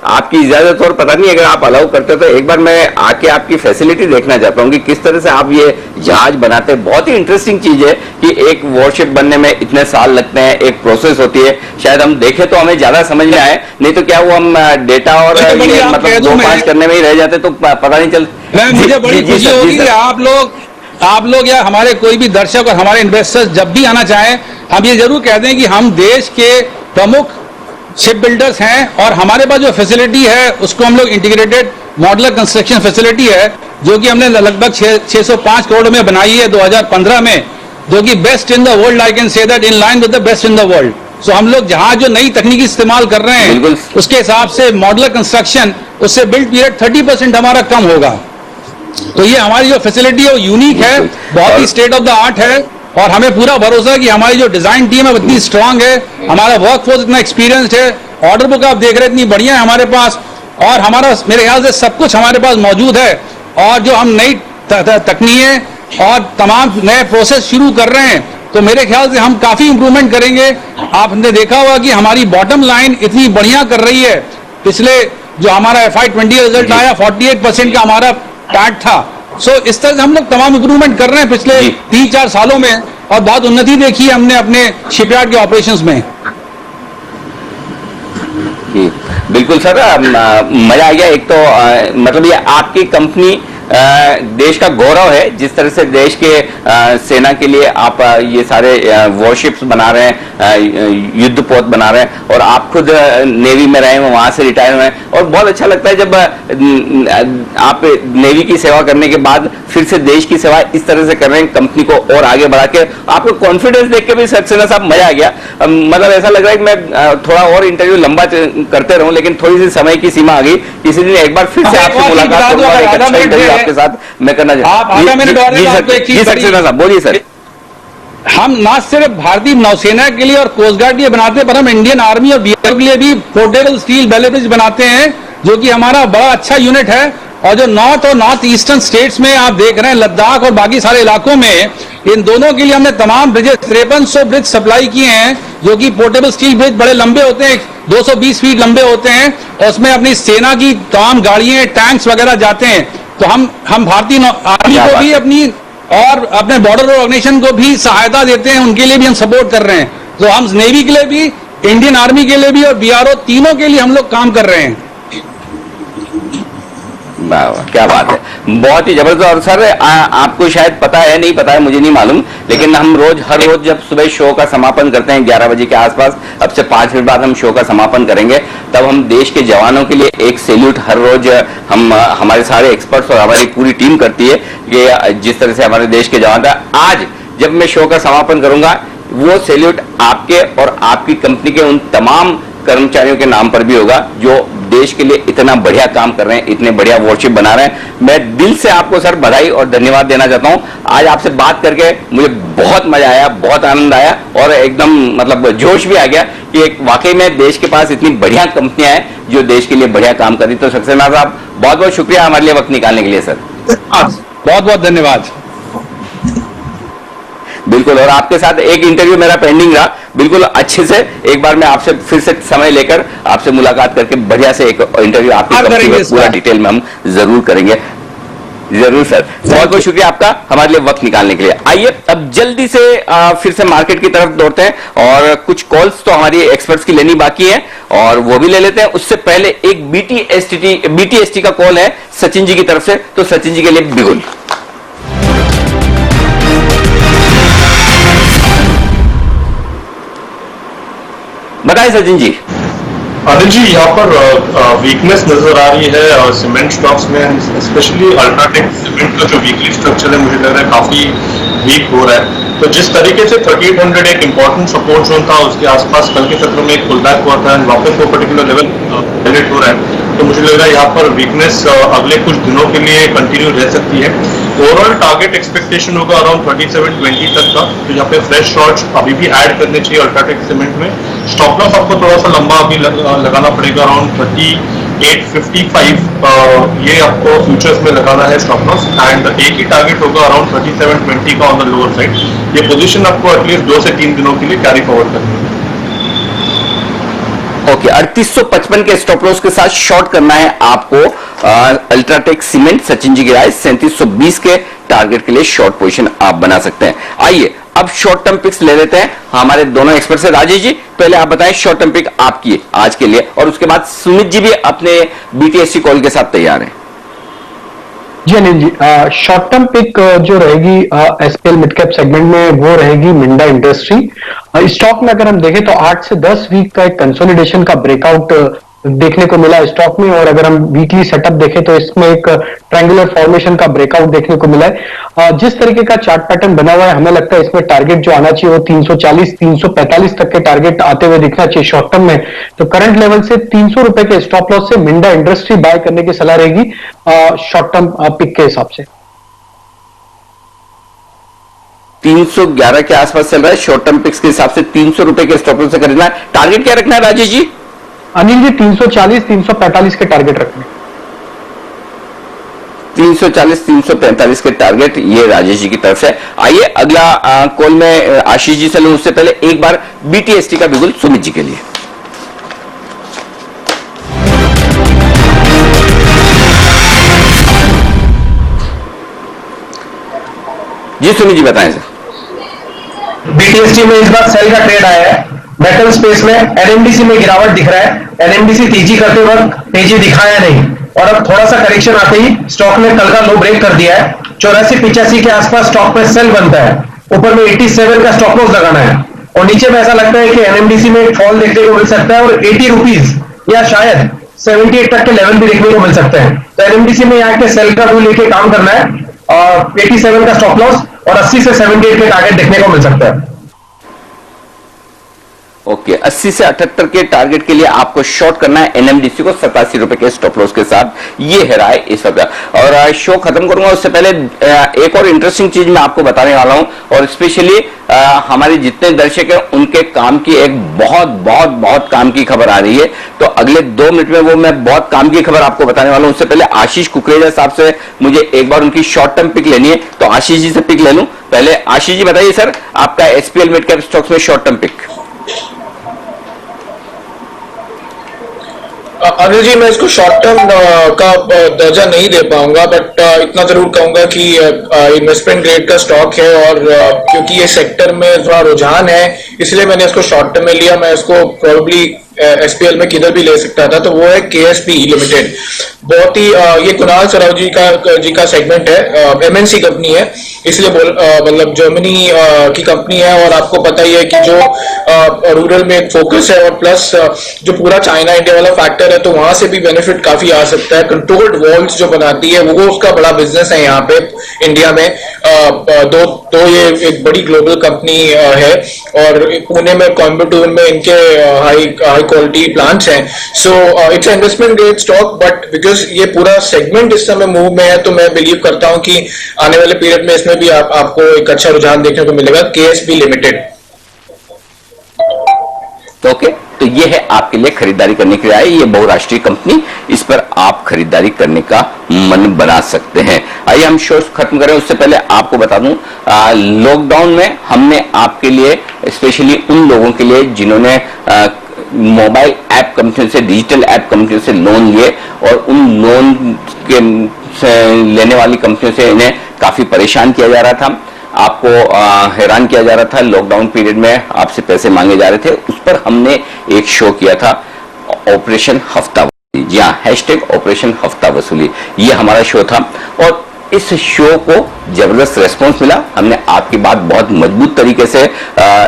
आपकी इजाजत और पता नहीं अगर आप अलाउ करते हो तो एक बार मैं आके आपकी फैसिलिटी देखना चाहता हूँ कि किस तरह से आप ये जहाज बनाते हैं। बहुत ही इंटरेस्टिंग चीज है कि एक वॉरशिप बनने में इतने साल लगते हैं, एक प्रोसेस होती है। शायद हम देखें तो हमें ज्यादा समझ में आए, नहीं तो क्या वो हम डेटा और ये मतलब 2-5 करने में ही रह जाते तो पता नहीं चलता। मुझे बड़ी खुशी होगी कि आप लोग या हमारे कोई भी दर्शक और हमारे इन्वेस्टर्स जब भी आना चाहें, हम ये जरूर कहते हैं कि हम देश के प्रमुख शिप बिल्डर्स हैं और हमारे पास जो फैसिलिटी है उसको हम लोग इंटीग्रेटेड मॉडुलर कंस्ट्रक्शन फैसिलिटी है जो कि हमने लगभग 605 करोड़ में बनाई है 2015 में, जो कि best in the world. I can say that in line with the best in the world. So हम लोग जहां जो नई तकनीकी इस्तेमाल कर रहे हैं उसके हिसाब से मॉडुलर कंस्ट्रक्शन, उससे बिल्ड पीरियड 30% हमारा कम होगा। तो ये हमारी जो फैसिलिटी है वो यूनिक है, बहुत ही स्टेट ऑफ द आर्ट है और हमें पूरा भरोसा है कि हमारी जो डिजाइन टीम है इतनी स्ट्रांग है, हमारा वर्कफोर्स इतना एक्सपीरियंस्ड है, ऑर्डर बुक आप देख रहे हैं इतनी बढ़िया है हमारे पास, और हमारा मेरे ख्याल से सब कुछ हमारे पास मौजूद है। और जो हम नई तकनीकें और तमाम नए प्रोसेस शुरू कर रहे हैं तो मेरे ख्याल से हम काफी इंप्रूवमेंट करेंगे। आपने देखा होगा कि हमारी बॉटम लाइन इतनी बढ़िया कर रही है। पिछले जो हमारा FY20 रिजल्ट आया 48% का हमारा पैट था। सो इस तरह से हम लोग तमाम इंप्रूवमेंट कर रहे हैं पिछले 3-4 सालों में और बहुत उन्नति देखी है हमने अपने शिपयार्ड के ऑपरेशंस में। बिल्कुल सर, मजा आ गया। एक तो मतलब ये आपकी कंपनी देश का गौरव है, जिस तरह से देश के सेना के लिए आप ये सारे वॉरशिप्स बना रहे हैं, युद्धपोत बना रहे हैं, और आप खुद नेवी में रहे हैं, वहां से रिटायर हुए हैं। और बहुत अच्छा लगता है जब आप नेवी की सेवा करने के बाद फिर से देश की सेवा इस तरह से कर रहे हैं, कंपनी को और आगे बढ़ा के। आपको कॉन्फिडेंस देख के भी सक्सेना साहब मजा आ गया। मतलब ऐसा लग रहा है कि मैं थोड़ा और इंटरव्यू लंबा करते रहूं, लेकिन थोड़ी सी समय की सीमा आ गई। किसी दिन एक बार फिर से आपसे मुलाकात करूंगा, एक अच्छा इंटरव्यू आपके साथ मैं करना चाहता हूं। बोलिए सर। हम ना सिर्फ भारतीय नौसेना के लिए और कोस्ट गार्ड के लिए बनाते हैं, पर हम इंडियन आर्मी और बीआरओ के लिए भी पोर्टेबल स्टील बेले ब्रिज बनाते हैं, जो कि हमारा बड़ा अच्छा यूनिट है। और जो नॉर्थ और नॉर्थ ईस्टर्न स्टेट्स में आप देख रहे हैं, लद्दाख और बाकी सारे इलाकों में, इन दोनों के लिए हमने तमाम ब्रिजेस 5300 ब्रिज सप्लाई किए हैं, जो कि पोर्टेबल स्टील ब्रिज बड़े लंबे होते हैं, 220 फीट लंबे होते हैं, और उसमें अपनी सेना की तमाम गाड़ियां, टैंक्स वगैरह जाते हैं। तो हम भारतीय आर्मी को भी अपनी और अपने बॉर्डर ऑर्गेनाइजेशन को भी सहायता देते हैं, उनके लिए भी हम सपोर्ट कर रहे हैं। तो हम नेवी के लिए भी, इंडियन आर्मी के लिए भी और बीआरओ तीनों के लिए हम लोग काम कर रहे हैं। क्या बात है, बहुत ही जबरदस्त। और सर आपको शायद पता है, नहीं पता है, मुझे नहीं मालूम, लेकिन हम हर रोज जब सुबह शो का समापन करते हैं 11 बजे के आसपास, अब से 5 मिनट बाद हम शो का समापन करेंगे, तब हम देश के जवानों के लिए एक सैल्यूट हर रोज हम हमारे सारे एक्सपर्ट्स और हमारी पूरी टीम करती है कि जिस तरह से हमारे देश के जवान था। आज जब मैं शो का समापन करूंगा, वो सैल्यूट आपके और आपकी कंपनी के उन तमाम कर्मचारियों के नाम पर भी होगा जो देश के लिए इतना बढ़िया काम कर रहे हैं, इतने बढ़िया वॉरशिप बना रहे हैं। मैं दिल से आपको सर बधाई और धन्यवाद देना चाहता हूं। आज आपसे बात करके मुझे बहुत मजा आया, बहुत आनंद आया और एकदम मतलब जोश भी आ गया कि एक वाकई में देश के पास इतनी बढ़िया कंपनियां हैं जो देश के लिए बढ़िया काम कर रही। तो सक्सेना साहब बहुत बहुत शुक्रिया हमारे लिए वक्त निकालने के लिए सर। बहुत बहुत धन्यवाद। बिल्कुल, और आपके साथ एक इंटरव्यू मेरा पेंडिंग रहा, बिल्कुल अच्छे से एक बार मैं आपसे फिर से समय लेकर आपसे मुलाकात करके बढ़िया से एक इंटरव्यू आपकी कंपनी में पूरा डिटेल में हम जरूर करेंगे। जरूर सर, बहुत बहुत शुक्रिया आपका हमारे लिए वक्त निकालने के लिए। आइए अब जल्दी से फिर से मार्केट की तरफ दौड़ते हैं और कुछ कॉल्स तो हमारी एक्सपर्ट्स की लेनी बाकी है और वो भी ले लेते हैं। उससे पहले एक बीटीएसटी का कॉल है सचिन जी की तरफ से, तो सचिन जी के लिए बिगुल। बताइए सचिन जी। अनिल जी, यहाँ पर वीकनेस नजर आ रही है सीमेंट स्टॉक्स में, स्पेशली अल्ट्राटेक सीमेंट का जो वीकली स्ट्रक्चर है मुझे लग रहा है काफी वीक हो रहा है। तो जिस तरीके से 3800 एक इंपॉर्टेंट सपोर्ट जोन था, उसके आसपास कल के सत्र में एक पुल बैक हुआ था, वापस वो पर्टिकुलर लेवल हाईलाइट हो रहा है, तो मुझे लग रहा है यहाँ पर वीकनेस अगले कुछ दिनों के लिए कंटिन्यू रह सकती है। ओवरऑल टारगेट एक्सपेक्टेशन होगा अराउंड 3720 तक का, तो यहाँ पे फ्रेश शॉर्ट्स अभी भी ऐड करने चाहिए अल्ट्राटेक सीमेंट में। स्टॉप लॉस आपको थोड़ा सा लंबा अभी लगाना पड़ेगा, अराउंड 855 ये आपको फ्यूचर्स में लगाना है स्टॉप लॉस, एंड एक ही टारगेट होगा अराउंड 3720 का ऑन द लोअर साइड। ये पोजीशन आपको एटलीस्ट 2 से 3 दिनों के लिए कैरी फॉरवर्ड करनी है। ओके, 3855 के स्टॉप लॉस के साथ शॉर्ट करना है आपको अल्ट्राटेक सीमेंट। सचिन जी की राय 3720 के टारगेट के लिए शॉर्ट पोजीशन आप बना सकते हैं। आइए अब शॉर्ट टर्म पिक्स ले लेते हैं हमारे दोनों एक्सपर्ट से। राजेश जी पहले आप बताएं शॉर्ट टर्म पिक आपकी आज के लिए, और उसके बाद सुमित जी भी अपने बीटीएससी कॉल के साथ तैयार हैं। जी Anil ji, short term pick जो रहेगी एसपीएल मिड कैप सेगमेंट में वो रहेगी मिंडा इंडस्ट्री। स्टॉक में अगर हम देखें तो 8 से 10 वीक का एक कंसोलिडेशन का ब्रेकआउट देखने को मिला स्टॉक में, और अगर हम वीकली सेटअप देखें तो इसमें एक ट्रायंगुलर फॉर्मेशन का ब्रेकआउट देखने को मिला है। जिस तरीके का चार्ट पैटर्न बना हुआ है हमें लगता है इसमें टारगेट जो आना चाहिए वो 340 345 तक के टारगेट आते हुए दिखना चाहिए शॉर्ट टर्म में। तो करंट लेवल से 300 रुपए के स्टॉप लॉस से मिंडा इंडस्ट्री बाय करने की सलाह रहेगी शॉर्ट टर्म पिक के हिसाब से। 311 के आसपास चल रहा है शॉर्ट टर्म पिक्स के हिसाब से, 300 रुपए के स्टॉप लॉस से खरीदना है। टारगेट क्या रखना है राजेश जी? अनिल जी 340 345 के टारगेट रखने। 340 345 के टारगेट ये राजेश जी की तरफ से। आइए अगला कॉल में आशीष जी से लूं, उससे पहले एक बार बीटीएसटी का बिगुल सुमित जी के लिए। जी सुमित जी बताएं सर। बीटीएसटी में इस बार सेल का ट्रेड आया है। मेटल स्पेस में एनएमडीसी में गिरावट दिख रहा है। एनएमडीसी तेजी करते वक्त तेजी दिखाया नहीं, और अब थोड़ा सा करेक्शन आते ही स्टॉक ने कल का लो ब्रेक कर दिया है। 84-85 के आसपास स्टॉक में सेल बनता है। ऊपर में 87 का स्टॉप लॉस लगाना है, और नीचे में ऐसा लगता है कि एनएमडीसी में एक फॉल देखने को मिल सकता है, और 80 रुपीज या शायद 78 तक के लेवल भी देखने को मिल सकते हैं। तो एनएमडीसी में यहाँ के सेल का व्यू लेके काम करना है, और 87 का स्टॉप लॉस और 80 से 78 के टारगेट देखने को मिल सकता है। ओके, 80 से 78 के टारगेट के लिए आपको शॉर्ट करना है एनएमडीसी को 87 रुपए के स्टॉप लॉस के साथ। ये है राय इस वक्त। और शो खत्म करूंगा उससे पहले एक और इंटरेस्टिंग चीज मैं आपको बताने वाला हूं, और स्पेशली हमारे जितने दर्शक हैं उनके काम की एक बहुत बहुत बहुत काम की खबर आ रही है। तो अगले 2 मिनट में वो मैं बहुत काम की खबर आपको बताने वाला हूं। उससे पहले आशीष कुकरेजा साहब से मुझे एक बार उनकी शॉर्ट टर्म पिक लेनी है, तो आशीष जी से पिक ले लूं। पहले आशीष जी बताइए सर, आपका एसपीएल मिड कैप स्टॉक्स में short term pick. Anil ji मैं इसको शॉर्ट टर्म का दर्जा नहीं दे पाऊंगा, बट इतना जरूर कहूंगा कि इन्वेस्टमेंट ग्रेड का स्टॉक है, और क्योंकि ये सेक्टर में थोड़ा रुझान है इसलिए मैंने इसको शॉर्ट टर्म में लिया। मैं इसको प्रोबेबली एसपीएल में किधर भी ले सकता था, तो वो है केएसपी लिमिटेड। बहुत ही ये कुणाल सराव जी का सेगमेंट है, एमएनसी कंपनी है, इसलिए मतलब जर्मनी की कंपनी है, और आपको पता ही है कि जो रूरल में एक फोकस है, और प्लस जो पूरा चाइना इंडिया वाला फैक्टर है, तो वहां से भी बेनिफिट काफी आ सकता है। कंट्रोल्ड वॉल्स जो बनाती है वो उसका बड़ा बिजनेस है यहाँ पे इंडिया में। दो ये एक बड़ी ग्लोबल कंपनी है, और पुणे में कोयम्बटूर में इनके हाई क्वालिटी प्लांट्स हैं। So it's investment grade stock, but because ये पूरा सेगमेंट इस समय मूव में है, तो मैं बिलीव करता हूं कि आने वाले पीरियड में इसमें भी आपको एक अच्छा रुझान देखने को मिलेगा, केएसबी लिमिटेड। ओके, तो ये है आपके लिए खरीदारी करने के लिए आए, ये बहुराष्ट्रीय कंपनी, इस पर आप खरीदारी करने का मन बना सकते हैं। आइए हम शो खत्म करें उससे पहले आपको बता दूं, लॉकडाउन में हमने आपके लिए स्पेशली उन लोगों के लिए जिन्होंने मोबाइल ऐप कंपनियों से, डिजिटल ऐप कंपनियों से लोन लिए, और उन लोन के लेने वाली कंपनियों से इन्हें काफी परेशान किया जा रहा था, आपको हैरान किया जा रहा था, लॉकडाउन पीरियड में आपसे पैसे मांगे जा रहे थे। उस पर हमने एक शो किया था, ऑपरेशन हफ्ता वसूली। जी हाँ, हैशटैग ऑपरेशन हफ्ता वसूली, ये हमारा शो था, और इस शो को जबरदस्त रेस्पॉन्स मिला। हमने आपकी बात बहुत मजबूत तरीके से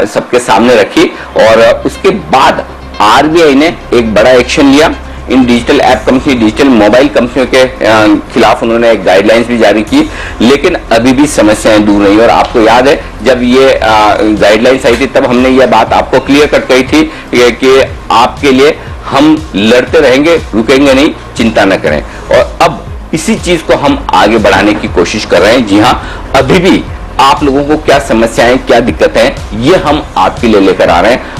सबके सामने रखी, और उसके बाद आरबीआई ने एक बड़ा एक्शन लिया। इन digital app company, digital mobile कंपनियों के खिलाफ उन्होंने एक गाइडलाइंस भी जारी की, लेकिन अभी भी समस्याएं दूर नहीं। और आपको याद है जब ये गाइडलाइंस आई थी तब हमने ये बात आपको क्लियर कट कही थी कि आपके लिए हम लड़ते रहेंगे, रुकेंगे नहीं, चिंता न करें। और अब इसी चीज को हम आगे बढ़ाने की कोशिश कर रहे हैं। जी हाँ, अभी भी आप लोगों को क्या समस्याएं, क्या दिक्कतें हैं, ये हम आपके लिए लेकर आ रहे हैं।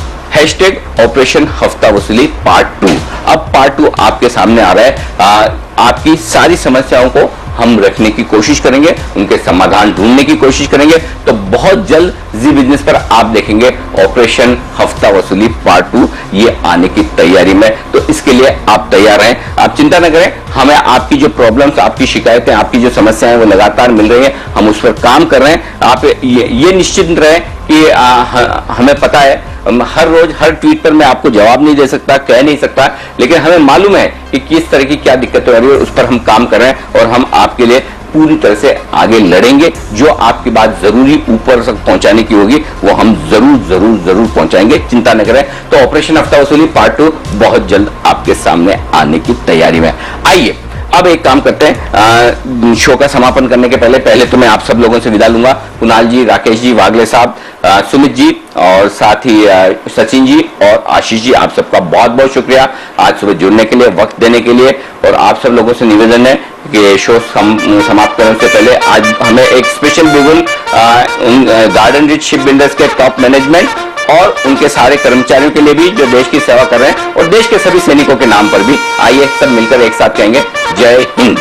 ऑपरेशन हफ्ता वसूली पार्ट 2। अब पार्ट 2 आपके सामने आ रहा है। आपकी सारी समस्याओं को हम रखने की कोशिश करेंगे, उनके समाधान ढूंढने की कोशिश करेंगे। तो बहुत जल्द जी बिजनेस पर आप देखेंगे ऑपरेशन हफ्ता वसूली पार्ट 2 ये आने की तैयारी में। तो इसके लिए आप तैयार हैं, आप चिंता न करें। हमें आपकी जो प्रॉब्लम्स, आपकी शिकायतें, आपकी जो समस्याएं वो लगातार मिल रही हैं, हम उस पर काम कर रहे हैं। आप ये निश्चित रहें कि हमें पता है हर रोज हर ट्वीट पर मैं आपको जवाब नहीं दे सकता, कह नहीं सकता, लेकिन हमें मालूम है कि किस तरह की क्या दिक्कतें हो रही है, उस पर हम काम कर रहे हैं और हम आपके लिए पूरी तरह से आगे लड़ेंगे। जो आपकी बात जरूरी ऊपर तक पहुंचाने की होगी वो हम जरूर पहुंचाएंगे, चिंता न करें। तो ऑपरेशन हफ्ता वसूली पार्ट 2 बहुत जल्द आपके सामने आने की तैयारी में। आइए अब एक काम करते हैं, शो का समापन करने के पहले तो मैं आप सब लोगों से विदा लूंगा। कुणाल जी, राकेश जी, वागले साहब, सुमित जी और साथ ही सचिन जी और आशीष जी, आप सबका बहुत बहुत शुक्रिया आज सुबह जुड़ने के लिए, वक्त देने के लिए। और आप सब लोगों से निवेदन है कि शो समाप्त करने से पहले आज हमें एक स्पेशल बिगुल गार्डन रिच शिप बिल्डर्स के टॉप मैनेजमेंट और उनके सारे कर्मचारियों के लिए भी जो देश की सेवा कर रहे हैं और देश के सभी सैनिकों के नाम पर भी आइए सब मिलकर एक साथ कहेंगे जय हिंद।